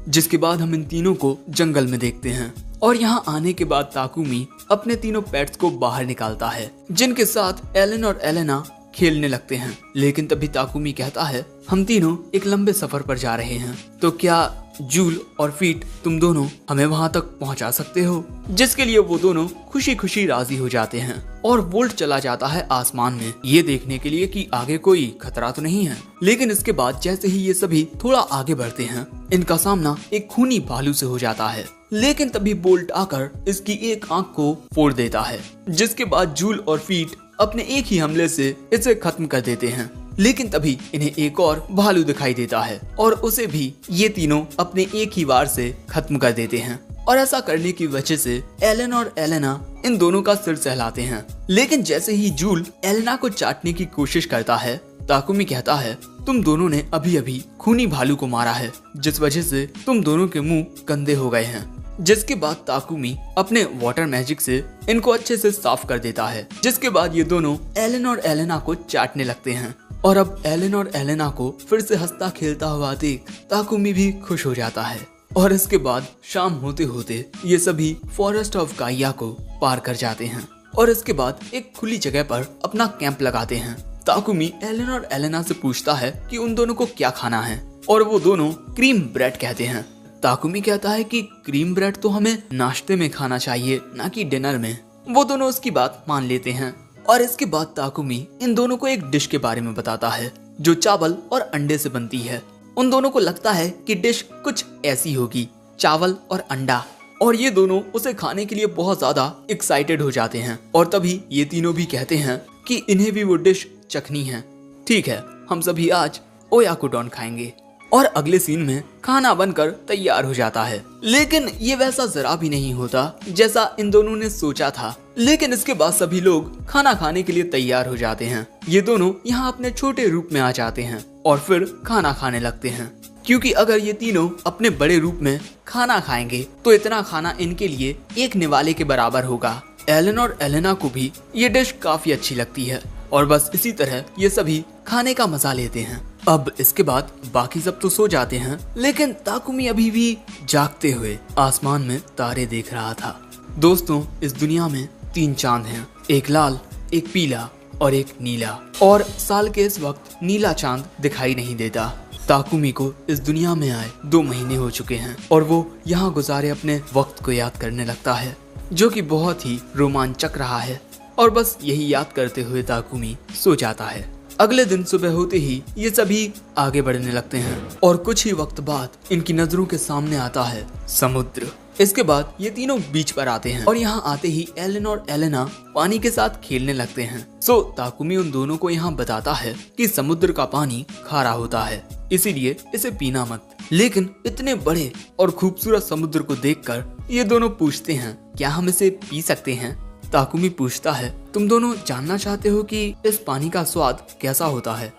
जिसके बाद हम इन तीनों को जंगल में देखते हैं। और यहाँ आने के बाद ताकुमी अपने तीनों पेट्स को बाहर निकालता है, जिनके साथ एलन और एलेना खेलने लगते हैं। लेकिन तभी ताकुमी कहता है हम तीनों एक लंबे सफर पर जा रहे हैं, तो क्या जूल और फीट तुम दोनों हमें वहां तक पहुंचा सकते हो? जिसके लिए वो दोनों खुशी खुशी राजी हो जाते हैं और वोल्ट चला जाता है आसमान में, ये देखने के लिए कि आगे कोई खतरा तो नहीं है। लेकिन इसके बाद जैसे ही ये सभी थोड़ा आगे बढ़ते हैं, इनका सामना एक खूनी भालू से हो जाता है। लेकिन तभी बोल्ट आकर इसकी एक आंख को फोड़ देता है, जिसके बाद जूल और फीट अपने एक ही हमले से इसे खत्म कर देते हैं। लेकिन तभी इन्हें एक और भालू दिखाई देता है और उसे भी ये तीनों अपने एक ही वार से खत्म कर देते हैं। और ऐसा करने की वजह से एलन और एलेना इन दोनों का सिर सहलाते हैं। लेकिन जैसे ही जूल एलेना को चाटने की कोशिश करता है, ताकुमी कहता है तुम दोनों ने अभी अभी खूनी भालू को मारा है, जिस वजह से तुम दोनों के मुंह गंदे हो गए हैं। जिसके बाद ताकुमी अपने वाटर मैजिक से इनको अच्छे से साफ कर देता है। जिसके बाद ये दोनों एलन और एलेना को चाटने लगते हैं। और अब एलन और एलेना को फिर से हंसता खेलता हुआ देख ताकुमी भी खुश हो जाता है। और इसके बाद शाम होते होते ये सभी फॉरेस्ट ऑफ गाइया को पार कर जाते हैं और इसके बाद एक खुली जगह पर अपना कैंप लगाते हैं। ताकुमी एलन और एलेना से पूछता है कि उन दोनों को क्या खाना है और वो दोनों क्रीम ब्रेड कहते हैं। ताकुमी कहता है कि क्रीम ब्रेड तो हमें नाश्ते में खाना चाहिए, ना कि डिनर में। वो दोनों उसकी बात मान लेते हैं और इसके बाद ताकुमी इन दोनों को एक डिश के बारे में बताता है जो चावल और अंडे से बनती है। उन दोनों को लगता है कि डिश कुछ ऐसी होगी, चावल और अंडा, और ये दोनों उसे खाने के लिए बहुत ज्यादा एक्साइटेड हो जाते हैं। और तभी ये तीनों भी कहते हैं कि इन्हें भी वो डिश चखनी है। ठीक है, हम सभी आज ओयाकुडोन खाएंगे। और अगले सीन में खाना बनकर तैयार हो जाता है। लेकिन ये वैसा जरा भी नहीं होता जैसा इन दोनों ने सोचा था। लेकिन इसके बाद सभी लोग खाना खाने के लिए तैयार हो जाते हैं। ये दोनों यहाँ अपने छोटे रूप में आ जाते हैं और फिर खाना खाने लगते हैं, क्योंकि अगर ये तीनों अपने बड़े रूप में खाना खाएंगे तो इतना खाना इनके लिए एक निवाले के बराबर होगा। एलन और एलेना को भी ये डिश काफी अच्छी लगती है और बस इसी तरह ये सभी खाने का मजा लेते हैं। अब इसके बाद बाकी सब तो सो जाते हैं, लेकिन ताकुमी अभी भी जागते हुए आसमान में तारे देख रहा था। दोस्तों, इस दुनिया में 3 चांद हैं, एक लाल, एक पीला और एक नीला। और साल के इस वक्त नीला चांद दिखाई नहीं देता। ताकुमी को इस दुनिया में आए 2 महीने हो चुके हैं और वो यहाँ गुजारे अपने वक्त को याद करने लगता है, जो कि बहुत ही रोमांचक रहा है। और बस यही याद करते हुए ताकुमी सो जाता है। अगले दिन सुबह होते ही ये सभी आगे बढ़ने लगते हैं और कुछ ही वक्त बाद इनकी नजरों के सामने आता है समुद्र। इसके बाद ये तीनों बीच पर आते हैं और यहाँ आते ही एलन और एलेना पानी के साथ खेलने लगते हैं। ताकुमी उन दोनों को यहाँ बताता है कि समुद्र का पानी खारा होता है, इसीलिए इसे पीना मत। लेकिन इतने बड़े और खूबसूरत समुद्र को देखकर ये दोनों पूछते हैं क्या हम इसे पी सकते हैं? ताकुमी पूछता है तुम दोनों जानना चाहते हो कि इस पानी का स्वाद कैसा होता है?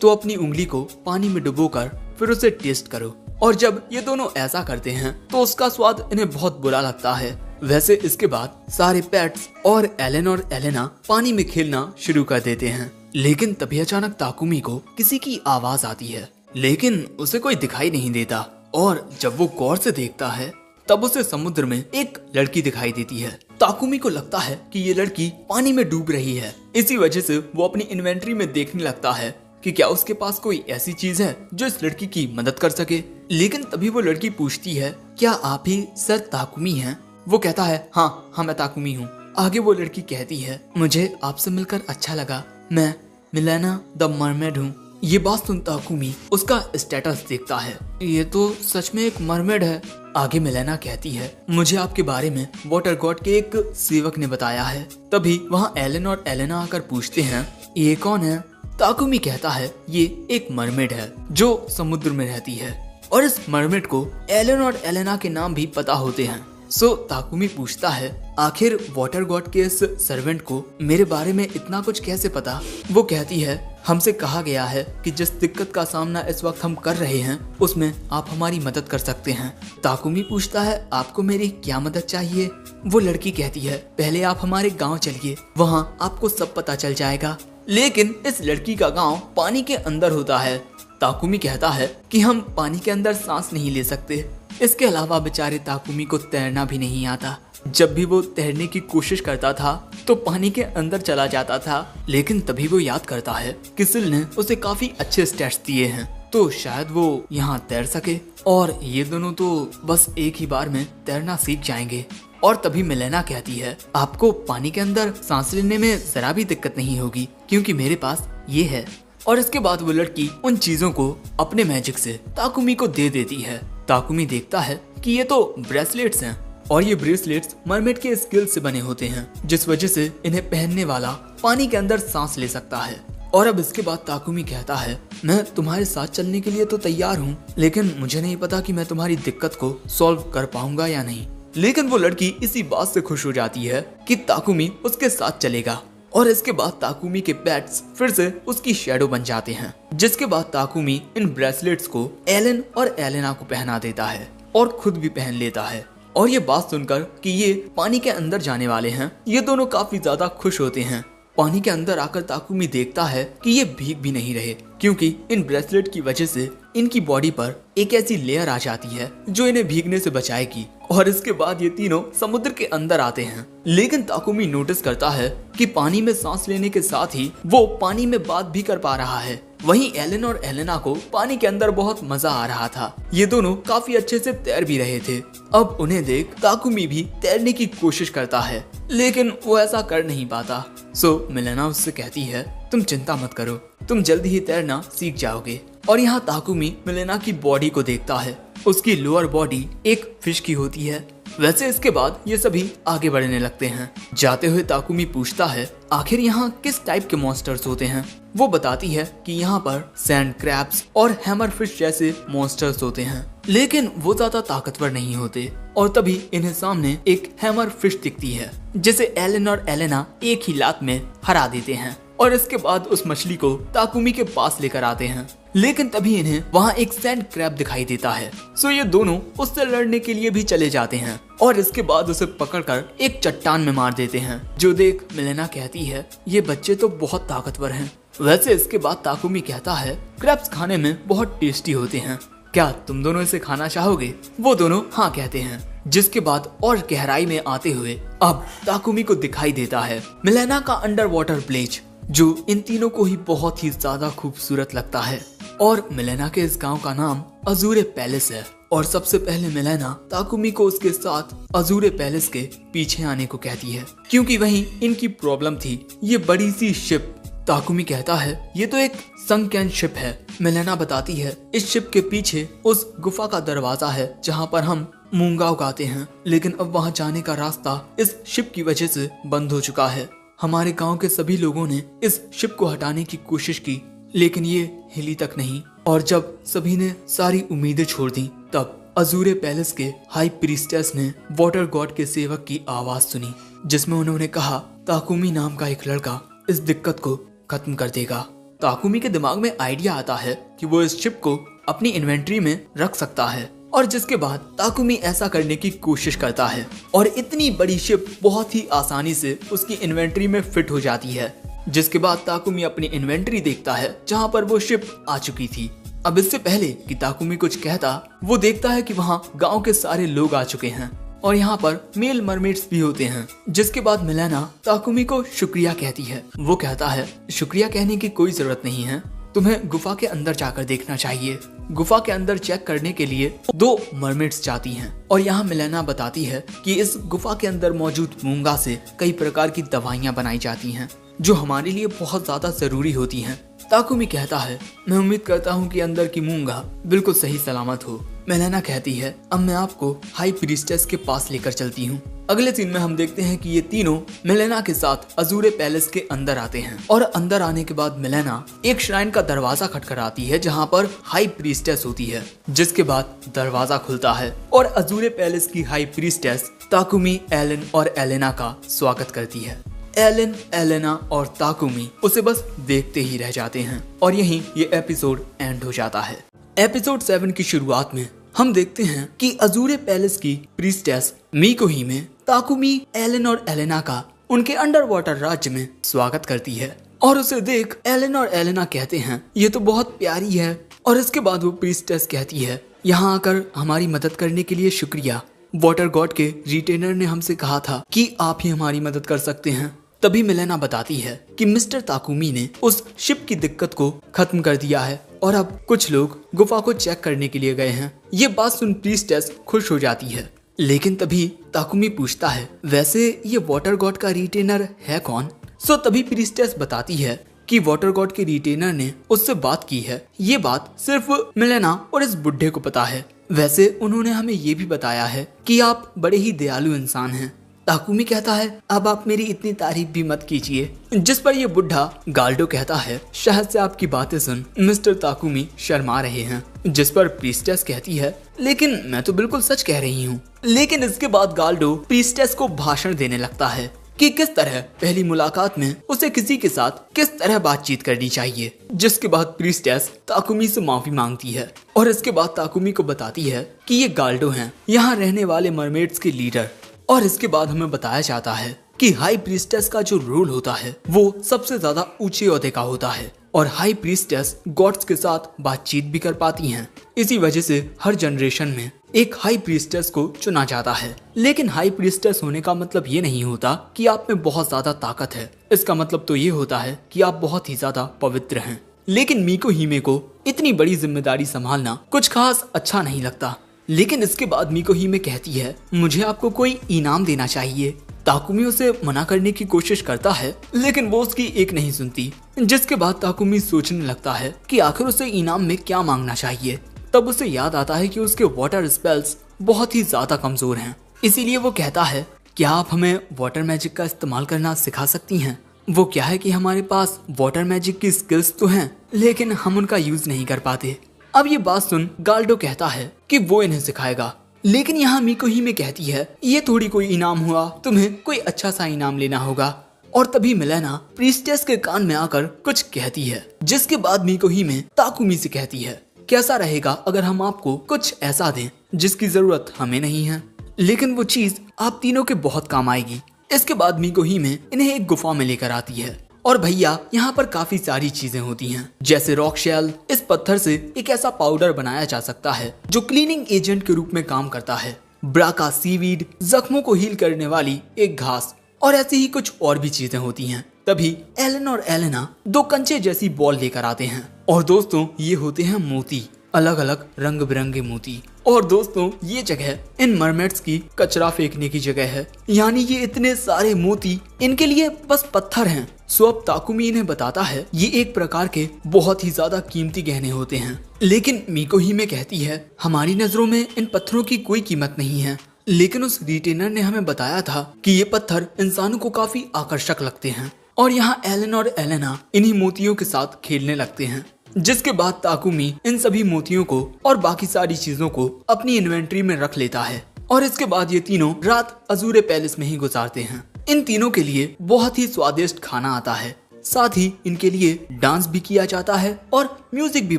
तो अपनी उंगली को पानी में डुबोकर फिर उसे टेस्ट करो। और जब ये दोनों ऐसा करते हैं तो उसका स्वाद इन्हें बहुत बुरा लगता है। वैसे इसके बाद सारे पेट्स और एलन और एलेना पानी में खेलना शुरू कर देते हैं। लेकिन तभी अचानक ताकुमी को किसी की आवाज आती है, लेकिन उसे कोई दिखाई नहीं देता। और जब वो गौर से देखता है तब उसे समुद्र में एक लड़की दिखाई देती है। ताकुमी को लगता है कि ये लड़की पानी में डूब रही है। इसी वजह से वो अपनी इन्वेंट्री में देखने लगता है कि क्या उसके पास कोई ऐसी चीज है जो इस लड़की की मदद कर सके। लेकिन तभी वो लड़की पूछती है क्या आप ही सर ताकुमी हैं? वो कहता है हाँ मैं ताकुमी हूँ। आगे वो लड़की कहती है मुझे आपसे मिलकर अच्छा लगा, मैं मिलेना द मरमेड हूँ। ये बात सुन ताकुमी उसका स्टेटस देखता है, ये तो सच में एक मरमेड है। आगे मिलेना कहती है मुझे आपके बारे में वाटर गॉड के एक सेवक ने बताया है। तभी वहाँ एलन और एलेना आकर पूछते हैं ये कौन है? ताकुमी कहता है ये एक मरमेड है जो समुद्र में रहती है और इस मरमेड को एलन और एलेना के नाम भी पता होते हैं। ताकुमी पूछता है आखिर वाटर गॉड के इस सर्वेंट को मेरे बारे में इतना कुछ कैसे पता? वो कहती है हमसे कहा गया है कि जिस दिक्कत का सामना इस वक्त हम कर रहे हैं उसमें आप हमारी मदद कर सकते हैं। ताकुमी पूछता है आपको मेरी क्या मदद चाहिए? वो लड़की कहती है पहले आप हमारे गांव चलिए, वहां आपको सब पता चल जाएगा। लेकिन इस लड़की का गांव पानी के अंदर होता है। ताकुमी कहता है कि हम पानी के अंदर सांस नहीं ले सकते। इसके अलावा बेचारे ताकुमी को तैरना भी नहीं आता। जब भी वो तैरने की कोशिश करता था तो पानी के अंदर चला जाता था, लेकिन तभी वो याद करता है कि सिल ने उसे काफी अच्छे स्टैट्स दिए हैं, तो शायद वो यहाँ तैर सके। और ये दोनों तो बस एक ही बार में तैरना सीख जाएंगे। और तभी मिलेना कहती है, आपको पानी के अंदर सांस लेने में जरा भी दिक्कत नहीं होगी क्योंकि मेरे पास ये है। और इसके बाद वो लड़की उन चीजों को अपने मैजिक से ताकुमी को दे देती है। ताकुमी देखता है कि ये तो ब्रेसलेट्स हैं और ये ब्रेसलेट्स मरमेड के स्किल से बने होते हैं, जिस वजह से इन्हें पहनने वाला पानी के अंदर सांस ले सकता है। और अब इसके बाद ताकुमी कहता है, मैं तुम्हारे साथ चलने के लिए तो तैयार हूँ, लेकिन मुझे नहीं पता कि मैं तुम्हारी दिक्कत को सॉल्व कर पाऊंगा या नहीं। लेकिन वो लड़की इसी बात से खुश हो जाती है कि ताकुमी उसके साथ चलेगा। और इसके बाद ताकुमी के पेट्स फिर से उसकी शैडो बन जाते हैं, जिसके बाद ताकुमी इन ब्रेसलेट्स को एलन और एलेना को पहना देता है और खुद भी पहन लेता है। और ये बात सुनकर कि ये पानी के अंदर जाने वाले हैं, ये दोनों काफी ज्यादा खुश होते हैं। पानी के अंदर आकर ताकुमी देखता है कि ये भीग भी नहीं रहे, क्योंकि इन ब्रेसलेट की वजह से इनकी बॉडी पर एक ऐसी लेयर आ जाती है जो इन्हें भीगने से बचाएगी। और इसके बाद ये तीनों समुद्र के अंदर आते हैं, लेकिन ताकुमी नोटिस करता है कि पानी में सांस लेने के साथ ही वो पानी में बात भी कर पा रहा है। वहीं एलन और एलेना को पानी के अंदर बहुत मजा आ रहा था, ये दोनों काफी अच्छे से तैर भी रहे थे। अब उन्हें देख ताकुमी भी तैरने की कोशिश करता है, लेकिन वो ऐसा कर नहीं पाता। सो मिलेना उससे कहती है, तुम चिंता मत करो, तुम जल्दी ही तैरना सीख जाओगे। और यहाँ ताकुमी मिलेना की बॉडी को देखता है, उसकी लोअर बॉडी एक फिश की होती है। वैसे इसके बाद ये सभी आगे बढ़ने लगते हैं। जाते हुए ताकुमी पूछता है, आखिर यहाँ किस टाइप के मॉन्स्टर्स होते हैं। वो बताती है कि यहाँ पर सैंड क्रैब्स और हैमर फिश जैसे मॉन्स्टर्स होते हैं, लेकिन वो ज्यादा ताकतवर नहीं होते। और तभी इन्हें सामने एक हैमर फिश दिखती है, जिसे एलन और एलेना एक ही लात में हरा देते हैं। और इसके बाद उस मछली को ताकुमी के पास लेकर आते हैं, लेकिन तभी इन्हें वहाँ एक सैंड क्रैब दिखाई देता है। सो ये दोनों उससे लड़ने के लिए भी चले जाते हैं और इसके बाद उसे पकड़कर एक चट्टान में मार देते हैं, जो देख मिलेना कहती है, ये बच्चे तो बहुत ताकतवर हैं। वैसे इसके बाद ताकुमी कहता है, क्रैब्स खाने में बहुत टेस्टी होते हैं, क्या तुम दोनों इसे खाना चाहोगे। वो दोनों हाँ कहते हैं, जिसके बाद और गहराई में आते हुए अब ताकुमी को दिखाई देता है मिलेना का अंडर वाटर ब्लेज, जो इन तीनों को ही बहुत ही ज्यादा खूबसूरत लगता है। और मिलेना के इस गांव का नाम अजूरे पैलेस है। और सबसे पहले मिलेना ताकुमी को उसके साथ अजूरे पैलेस के पीछे आने को कहती है, क्योंकि वहीं इनकी प्रॉब्लम थी ये बड़ी सी शिप। ताकुमी कहता है, ये तो एक संकैन शिप है। मिलेना बताती है, इस शिप के पीछे उस गुफा का दरवाजा है जहाँ पर हम मूंगा उगाते हैं, लेकिन अब वहाँ जाने का रास्ता इस शिप की वजह से बंद हो चुका है। हमारे गांव के सभी लोगों ने इस शिप को हटाने की कोशिश की, लेकिन ये हिली तक नहीं। और जब सभी ने सारी उम्मीदें छोड़ दी, तब अजूरे पैलेस के हाई प्रीस्टेस ने वाटर गॉड के सेवक की आवाज सुनी, जिसमें उन्होंने कहा ताकुमी नाम का एक लड़का इस दिक्कत को खत्म कर देगा। ताकुमी के दिमाग में आइडिया आता है कि वो इस शिप को अपनी इन्वेंट्री में रख सकता है, और जिसके बाद ताकुमी ऐसा करने की कोशिश करता है और इतनी बड़ी शिप बहुत ही आसानी से उसकी इन्वेंट्री में फिट हो जाती है। जिसके बाद ताकुमी अपनी इन्वेंट्री देखता है जहाँ पर वो शिप आ चुकी थी। अब इससे पहले कि ताकुमी कुछ कहता, वो देखता है कि वहाँ गांव के सारे लोग आ चुके हैं और यहाँ पर मेल मरमेड्स भी होते हैं। जिसके बाद मिलेना ताकुमी को शुक्रिया कहती है। वो कहता है, शुक्रिया कहने की कोई जरूरत नहीं है, तुम्हें गुफा के अंदर जाकर देखना चाहिए। गुफा के अंदर चेक करने के लिए 2 मरमेड्स जाती हैं और यहाँ मिलेना बताती है कि इस गुफा के अंदर मौजूद मूंगा से कई प्रकार की दवाइयाँ बनाई जाती हैं, जो हमारे लिए बहुत ज्यादा जरूरी होती हैं। ताकुमी कहता है, मैं उम्मीद करता हूँ कि अंदर की मूंगा बिल्कुल सही सलामत हो। मिलेना कहती है, अब मैं आपको हाई प्रीस्टेस के पास लेकर चलती हूँ। अगले सीन में हम देखते हैं कि ये तीनों मिलेना के साथ अजूरे पैलेस के अंदर आते हैं और अंदर आने के बाद मिलेना एक श्राइन का दरवाजा खटखटाती है जहाँ पर हाई प्रीस्टेस होती है। जिसके बाद दरवाजा खुलता है और अजूरे पैलेस की हाई प्रीस्टेस ताकुमी, एलन और एलेना का स्वागत करती है। एलन, एलेना और ताकुमी उसे बस देखते ही रह जाते हैं और यहीं ये एपिसोड एंड हो जाता है। एपिसोड 7 की शुरुआत में हम देखते हैं कि अजूरे पैलेस की प्रीस्टेस मिकोहिमे ताकुमी, एलन और एलेना का उनके अंडर वाटर राज्य में स्वागत करती है और उसे देख एलन और एलेना कहते हैं, ये तो बहुत प्यारी है। और इसके बाद वो प्रीस्टेस कहती है, यहाँ आकर हमारी मदद करने के लिए शुक्रिया। वाटर गॉड के रिटेनर ने हमसे कहा था कि आप ही हमारी मदद कर सकते हैं। तभी मिलेना बताती है कि मिस्टर ताकुमी ने उस शिप की दिक्कत को खत्म कर दिया है और अब कुछ लोग गुफा को चेक करने के लिए गए हैं। ये बात सुन प्रीस्टेस खुश हो जाती है, लेकिन तभी ताकुमी पूछता है, वैसे ये वाटर गॉड का रिटेनर है कौन? तभी प्रीस्टेस बताती है कि वाटर गॉड के रिटेनर ने उससे बात की है। ये बात सिर्फ मिलेना और इस बुढ़े को पता है। वैसे उन्होंने हमें ये भी बताया है कि आप बड़े ही दयालु इंसान हैं। ताकुमी कहता है, अब आप मेरी इतनी तारीफ भी मत कीजिए। जिस पर ये बुढ़ा गाल्डो कहता है, शायद से आपकी बातें सुन मिस्टर ताकुमी शर्मा रहे हैं। जिस पर प्रीस्टेस कहती है, लेकिन मैं तो बिल्कुल सच कह रही हूँ। लेकिन इसके बाद गाल्डो प्रीस्टेस को भाषण देने लगता है कि किस तरह पहली मुलाकात में उसे किसी के साथ किस तरह बातचीत करनी चाहिए। जिसके बाद प्रीस्टेस ताकुमी से माफी मांगती है और इसके बाद ताकुमी को बताती है कि ये गाल्डो हैं, यहाँ रहने वाले मरमेड्स के लीडर। और इसके बाद हमें बताया जाता है कि हाई प्रीस्टेस का जो रोल होता है वो सबसे ज्यादा ऊंचे ओहदे का होता है और हाई प्रीस्टेस गॉड्स के साथ बातचीत भी कर पाती हैं। इसी वजह से हर जनरेशन में एक हाई प्रीस्टेस को चुना जाता है। लेकिन हाई प्रीस्टेस होने का मतलब ये नहीं होता कि आप में बहुत ज्यादा ताकत है। इसका मतलब तो ये होता है कि आप बहुत ही ज्यादा पवित्र हैं। लेकिन मीको हिमे को इतनी बड़ी जिम्मेदारी संभालना कुछ खास अच्छा नहीं लगता। लेकिन इसके बाद मीको हिमे कहती है, मुझे आपको कोई इनाम देना चाहिए। ताकुमी उसे मना करने की कोशिश करता है, लेकिन वो उसकी एक नहीं सुनती। जिसके बाद ताकुमी सोचने लगता है कि आखिर उसे इनाम में क्या मांगना चाहिए। तब उसे याद आता है कि उसके वाटर स्पेल्स बहुत ही ज्यादा कमजोर हैं। इसीलिए वो कहता है, क्या आप हमें वाटर मैजिक का इस्तेमाल करना सिखा सकती हैं? वो क्या है कि हमारे पास वाटर मैजिक की स्किल्स तो हैं, लेकिन हम उनका यूज नहीं कर पाते। अब ये बात सुन गाल्डो कहता है कि वो इन्हें सिखाएगा। लेकिन यहाँ मीको हिमे कहती है, ये थोड़ी कोई इनाम हुआ, तुम्हें कोई अच्छा सा इनाम लेना होगा। और तभी मिलेना प्रीस्टेस के कान में आकर कुछ कहती है। जिसके बाद मीको हिमे ताकुमी से कहती है, कैसा रहेगा अगर हम आपको कुछ ऐसा दें जिसकी जरूरत हमें नहीं है, लेकिन वो चीज आप तीनों के बहुत काम आएगी। इसके बाद मीको हिमे इन्हें एक गुफा में लेकर आती है और भैया यहाँ पर काफी सारी चीजें होती हैं, जैसे रॉक शेल। इस पत्थर से एक ऐसा पाउडर बनाया जा सकता है जो क्लीनिंग एजेंट के रूप में काम करता है। ब्राका सीवीड, जख्मों को हील करने वाली एक घास, और ऐसी ही कुछ और भी चीजें होती हैं। तभी एलन और एलेना दो कंचे जैसी बॉल लेकर आते हैं और दोस्तों ये होते हैं मोती, अलग अलग रंग बिरंगे मोती। और दोस्तों ये जगह इन मरमेड्स की कचरा फेंकने की जगह है, यानी ये इतने सारे मोती इनके लिए बस पत्थर हैं। अब ताकुमी इन्हें बताता है ये एक प्रकार के बहुत ही ज्यादा कीमती गहने होते हैं। लेकिन मीको हिमे कहती है, हमारी नजरों में इन पत्थरों की कोई कीमत नहीं है। लेकिन उस रिटेनर ने हमें बताया था कि ये पत्थर इंसानों को काफी आकर्षक लगते हैं और यहाँ एलन और एलेना इन्हीं मोतियों के साथ खेलने लगते हैं। जिसके बाद ताकुमी इन सभी मोतियों को और बाकी सारी चीजों को अपनी इन्वेंट्री में रख लेता है और इसके बाद ये तीनों रात अजूरे पैलेस में ही गुजारते हैं। इन तीनों के लिए बहुत ही स्वादिष्ट खाना आता है, साथ ही इनके लिए डांस भी किया जाता है और म्यूजिक भी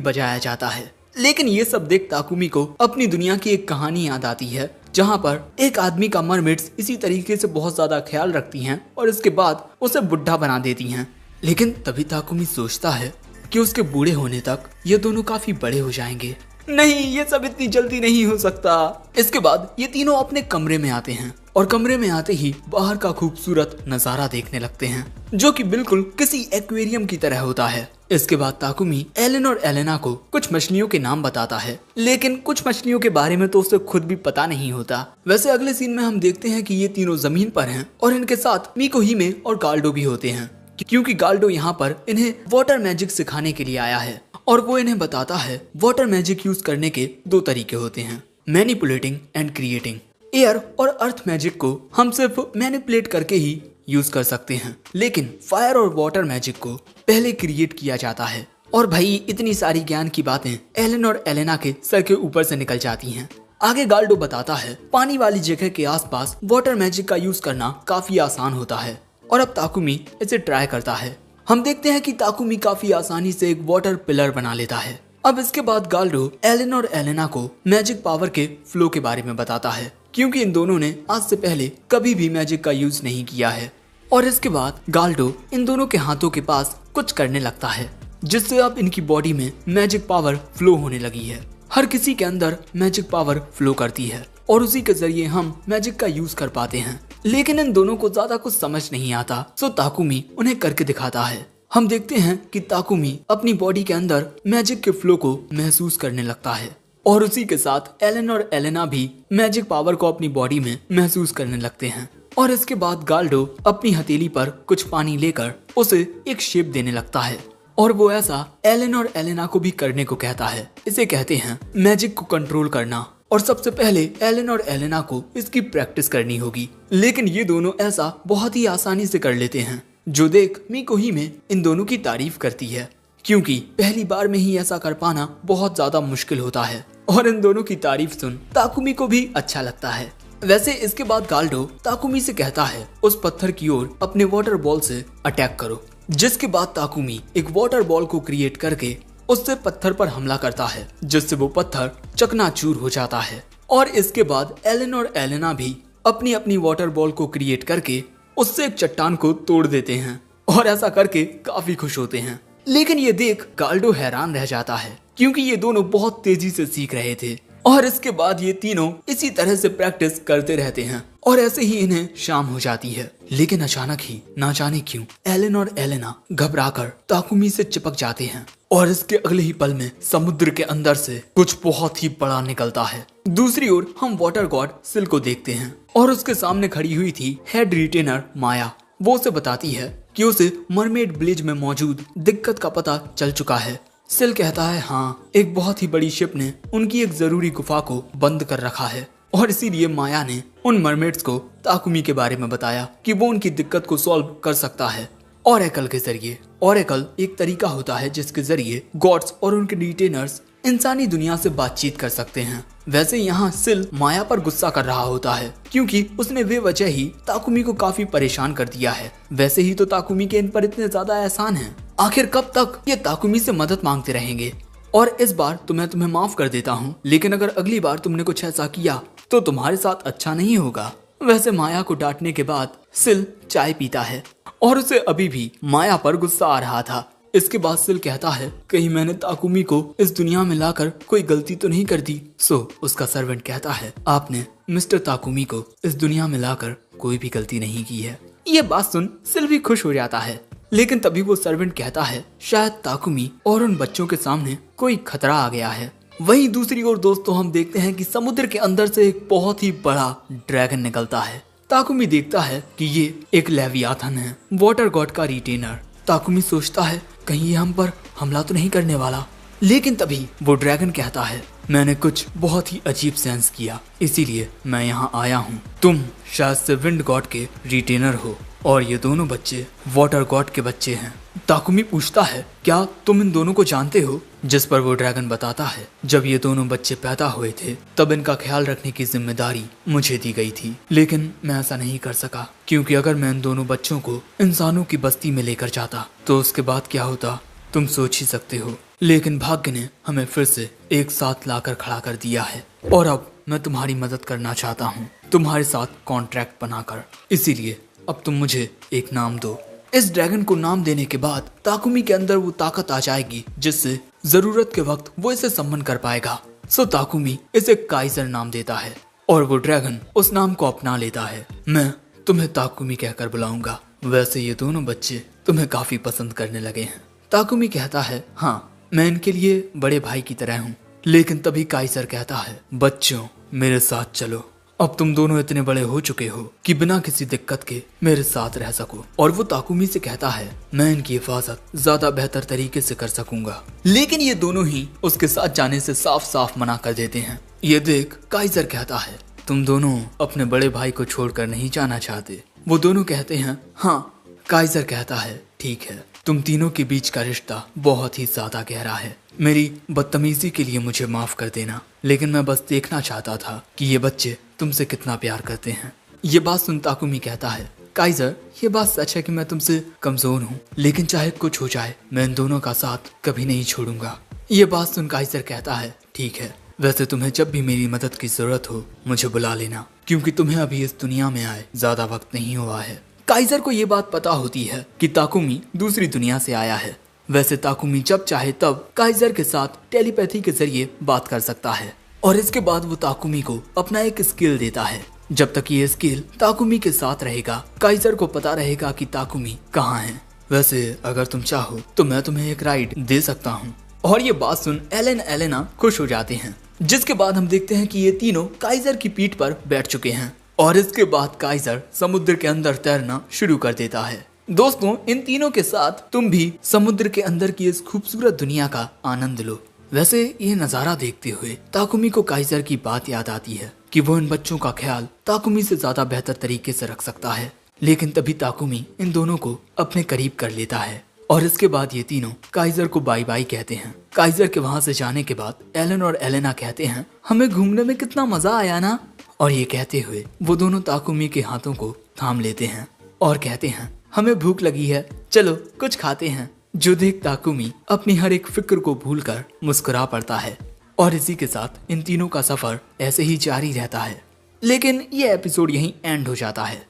बजाया जाता है। लेकिन ये सब देख ताकुमी को अपनी दुनिया की एक कहानी याद आती है, जहाँ पर एक आदमी का मरमेड्स इसी तरीके से बहुत ज्यादा ख्याल रखती हैं और इसके बाद उसे बुढ़ा बना देती हैं। लेकिन तभी ताकुमी सोचता है कि उसके बूढ़े होने तक ये दोनों काफी बड़े हो जाएंगे। नहीं, ये सब इतनी जल्दी नहीं हो सकता। इसके बाद ये तीनों अपने कमरे में आते हैं और कमरे में आते ही बाहर का खूबसूरत नजारा देखने लगते हैं, जो कि बिल्कुल किसी एक्वेरियम की तरह होता है। इसके बाद ताकुमी एलन और एलेना को कुछ मछलियों के नाम बताता है, लेकिन कुछ मछलियों के बारे में तो उसे खुद भी पता नहीं होता। वैसे अगले सीन में हम देखते हैं कि ये तीनों जमीन पर हैं और इनके साथ मीको हिमे और गाल्डो भी होते हैं, क्योंकि गाल्डो यहाँ पर इन्हें वाटर मैजिक सिखाने के लिए आया है और वो इन्हें बताता है वाटर मैजिक यूज करने के दो तरीके होते हैं, मैनिपुलेटिंग एंड क्रिएटिंग। एयर और अर्थ मैजिक को हम सिर्फ मैनिपुलेट करके ही यूज कर सकते हैं, लेकिन फायर और वाटर मैजिक को पहले क्रिएट किया जाता है। और भाई इतनी सारी ज्ञान की बातें एलन और एलेना के सर के ऊपर से निकल जाती हैं। आगे गाल्डो बताता है पानी वाली जगह के आसपास वाटर मैजिक का यूज करना काफी आसान होता है और अब ताकुमी इसे ट्राई करता है। हम देखते हैं कि ताकुमी काफी आसानी से एक वाटर पिलर बना लेता है। अब इसके बाद गाल्डो एलन और एलेना को मैजिक पावर के फ्लो के बारे में बताता है, क्योंकि इन दोनों ने आज से पहले कभी भी मैजिक का यूज नहीं किया है। और इसके बाद गाल्डो इन दोनों के हाथों के पास कुछ करने लगता है, जिससे अब इनकी बॉडी में मैजिक पावर फ्लो होने लगी है। हर किसी के अंदर मैजिक पावर फ्लो करती है और उसी के जरिए हम मैजिक का यूज कर पाते हैं। लेकिन इन दोनों को ज्यादा कुछ समझ नहीं आता, सो ताकुमी उन्हें करके दिखाता है। हम देखते हैं कि ताकुमी अपनी बॉडी के अंदर मैजिक के फ्लो को महसूस करने लगता है और उसी के साथ एलन और एलेना भी मैजिक पावर को अपनी बॉडी में महसूस करने लगते हैं। और इसके बाद गाल्डो अपनी हथेली पर कुछ पानी लेकर उसे एक शेप देने लगता है और वो ऐसा एलन और एलेना को भी करने को कहता है। इसे कहते हैं मैजिक को कंट्रोल करना और सबसे पहले एलन और एलेना को इसकी प्रैक्टिस करनी होगी। लेकिन ये दोनों ऐसा बहुत ही आसानी से कर लेते हैं, जो देख मिको हिमे इन दोनों की तारीफ करती है, क्योंकि पहली बार में ही ऐसा कर पाना बहुत ज्यादा मुश्किल होता है। और इन दोनों की तारीफ सुन ताकुमी को भी अच्छा लगता है। वैसे इसके बाद गाल्डो ताकुमी से कहता है उस पत्थर की ओर अपने वाटर बॉल से अटैक करो, जिसके बाद ताकुमी एक वाटर बॉल को क्रिएट करके उससे पत्थर पर हमला करता है, जिससे वो पत्थर चकनाचूर हो जाता है। और इसके बाद एलन और एलेना भी अपनी अपनी वाटर बॉल को क्रिएट करके उससे एक चट्टान को तोड़ देते हैं और ऐसा करके काफी खुश होते हैं। लेकिन ये देख गाल्डो हैरान रह जाता है, क्योंकि ये दोनों बहुत तेजी से सीख रहे थे। और इसके बाद ये तीनों इसी तरह से प्रैक्टिस करते रहते हैं और ऐसे ही इन्हें शाम हो जाती है। लेकिन अचानक ही ना जाने क्यों एलन और एलेना घबराकर ताकुमी से चिपक जाते हैं और इसके अगले ही पल में समुद्र के अंदर से कुछ बहुत ही बड़ा निकलता है। दूसरी ओर हम वाटर गॉड सिल को देखते हैं और उसके सामने खड़ी हुई थी हेड रिटेनर माया। वो उसे बताती है कि उसे मरमेड विलेज में मौजूद दिक्कत का पता चल चुका है। सिल कहता है हाँ, एक बहुत ही बड़ी शिप ने उनकी एक जरूरी गुफा को बंद कर रखा है और इसीलिए माया ने उन मरमेड्स को ताकुमी के बारे में बताया कि वो उनकी दिक्कत को सॉल्व कर सकता है ओरेकल के जरिए। ओरेकल एक तरीका होता है जिसके जरिए गॉड्स और उनके रिटेनर्स इंसानी दुनिया से बातचीत कर सकते हैं। वैसे यहाँ सिल माया पर गुस्सा कर रहा होता है, क्योंकि उसने बेवजह ही ताकुमी को काफी परेशान कर दिया है। वैसे ही तो ताकुमी के इन पर इतने ज्यादा एहसान हैं। आखिर कब तक ये ताकुमी से मदद मांगते रहेंगे? और इस बार तो मैं तुम्हें माफ कर देता हूँ, लेकिन अगर अगली बार तुमने कुछ ऐसा किया तो तुम्हारे साथ अच्छा नहीं होगा। वैसे माया को डांटने के बाद सिल चाय पीता है और उसे अभी भी माया पर गुस्सा आ रहा था। इसके बाद सिल कहता है कहीं मैंने ताकुमी को इस दुनिया में लाकर कोई गलती तो नहीं कर दी। सो उसका सर्वेंट कहता है आपने मिस्टर ताकुमी को इस दुनिया में लाकर कोई भी गलती नहीं की है। ये बात सुन सिल भी खुश हो जाता है, लेकिन तभी वो सर्वेंट कहता है शायद ताकुमी और उन बच्चों के सामने कोई खतरा आ गया है। वहीं दूसरी ओर दोस्तों हम देखते हैं कि समुद्र के अंदर से एक बहुत ही बड़ा ड्रैगन निकलता है। ताकुमी देखता है कि ये एक लेवियाथन है, वाटर गॉड का रिटेनर। ताकुमी सोचता है कहीं ये हम पर हमला तो नहीं करने वाला, लेकिन तभी वो ड्रैगन कहता है मैंने कुछ बहुत ही अजीब सेंस किया, इसीलिए मैं यहाँ आया हूँ। तुम शायद से विंड गॉड के रिटेनर हो और ये दोनों बच्चे वाटर गॉड के बच्चे हैं। ताकुमी पूछता है क्या तुम इन दोनों को जानते हो? जिस पर वो ड्रैगन बताता है जब ये दोनों बच्चे पैदा हुए थे तब इनका ख्याल रखने की जिम्मेदारी मुझे दी गई थी, लेकिन मैं ऐसा नहीं कर सका, क्योंकि अगर मैं इन दोनों बच्चों को इंसानों की बस्ती में लेकर जाता तो उसके बाद क्या होता तुम सोच ही सकते हो। लेकिन भाग्य ने हमें फिर से एक साथ लाकर खड़ा कर दिया है और अब मैं तुम्हारी मदद करना चाहता हूँ, तुम्हारे साथ कॉन्ट्रैक्ट बनाकर। इसीलिए अब तुम मुझे एक नाम दो। इस ड्रैगन को नाम देने के बाद ताकुमी के अंदर वो ताकत आ जाएगी जिससे जरूरत के वक्त वो इसे सम्मन कर पाएगा। सो ताकुमी इसे काइजर नाम देता है और वो ड्रैगन उस नाम को अपना लेता है। मैं तुम्हें ताकुमी कहकर बुलाऊंगा। वैसे ये दोनों बच्चे तुम्हें काफी पसंद करने लगे हैं। ताकुमी कहता है हाँ, मैं इनके लिए बड़े भाई की तरह हूँ। लेकिन तभी काइजर कहता है बच्चों मेरे साथ चलो, अब तुम दोनों इतने बड़े हो चुके हो कि बिना किसी दिक्कत के मेरे साथ रह सको। और वो ताकुमी से कहता है मैं इनकी हिफाजत ज्यादा बेहतर तरीके से कर सकूंगा। लेकिन ये दोनों ही उसके साथ जाने से साफ साफ मना कर देते हैं। ये देख काइजर कहता है तुम दोनों अपने बड़े भाई को छोड़कर नहीं जाना चाहते? वो दोनों कहते हैं हाँ। काइजर कहता है ठीक है, तुम तीनों के बीच का रिश्ता बहुत ही ज्यादा गहरा है। मेरी बदतमीजी के लिए मुझे माफ कर देना, लेकिन मैं बस देखना चाहता था कि ये बच्चे तुमसे कितना प्यार करते हैं। ये बात सुन ताकुमी कहता है काइजर ये बात सच है कि मैं तुमसे कमजोर हूँ, लेकिन चाहे कुछ हो जाए मैं इन दोनों का साथ कभी नहीं छोड़ूंगा। ये बात सुन काइजर कहता है ठीक है, वैसे तुम्हें जब भी मेरी मदद की जरूरत हो मुझे बुला लेना, क्योंकि तुम्हें अभी इस दुनिया में आए ज्यादा वक्त नहीं हुआ है। काइजर को ये बात पता होती है कि ताकुमी दूसरी दुनिया से आया है। वैसे ताकुमी जब चाहे तब काइजर के साथ टेलीपैथी के जरिए बात कर सकता है और इसके बाद वो ताकुमी को अपना एक स्किल देता है। जब तक ये स्किल ताकुमी के साथ रहेगा, काइजर को पता रहेगा कि ताकुमी कहाँ है। वैसे अगर तुम चाहो तो मैं तुम्हें एक राइड दे सकता हूँ। और ये बात सुन एलन एलेना खुश हो जाते हैं। जिसके बाद हम देखते हैं कि ये तीनों काइजर की पीठ पर बैठ चुके हैं और इसके बाद काइजर समुद्र के अंदर तैरना शुरू कर देता है। दोस्तों, इन तीनों के साथ तुम भी समुद्र के अंदर की इस खूबसूरत दुनिया का आनंद लो। वैसे ये नजारा देखते हुए ताकुमी को काइजर की बात याद आती है कि वो इन बच्चों का ख्याल ताकुमी से ज्यादा बेहतर तरीके से रख सकता है। लेकिन तभी ताकुमी इन दोनों को अपने करीब कर लेता है और इसके बाद ये तीनों काइजर को बाय बाय कहते हैं। काइजर के वहां से जाने के बाद एलन और एलेना कहते हैं, हमें घूमने में कितना मजा आया ना। और ये कहते हुए वो दोनों ताकुमी के हाथों को थाम लेते हैं और कहते हैं, हमें भूख लगी है, चलो कुछ खाते हैं। जो देख ताकुमी अपनी हर एक फिक्र को भूलकर मुस्कुरा पड़ता है। और इसी के साथ इन तीनों का सफर ऐसे ही जारी रहता है। लेकिन ये एपिसोड यहीं एंड हो जाता है।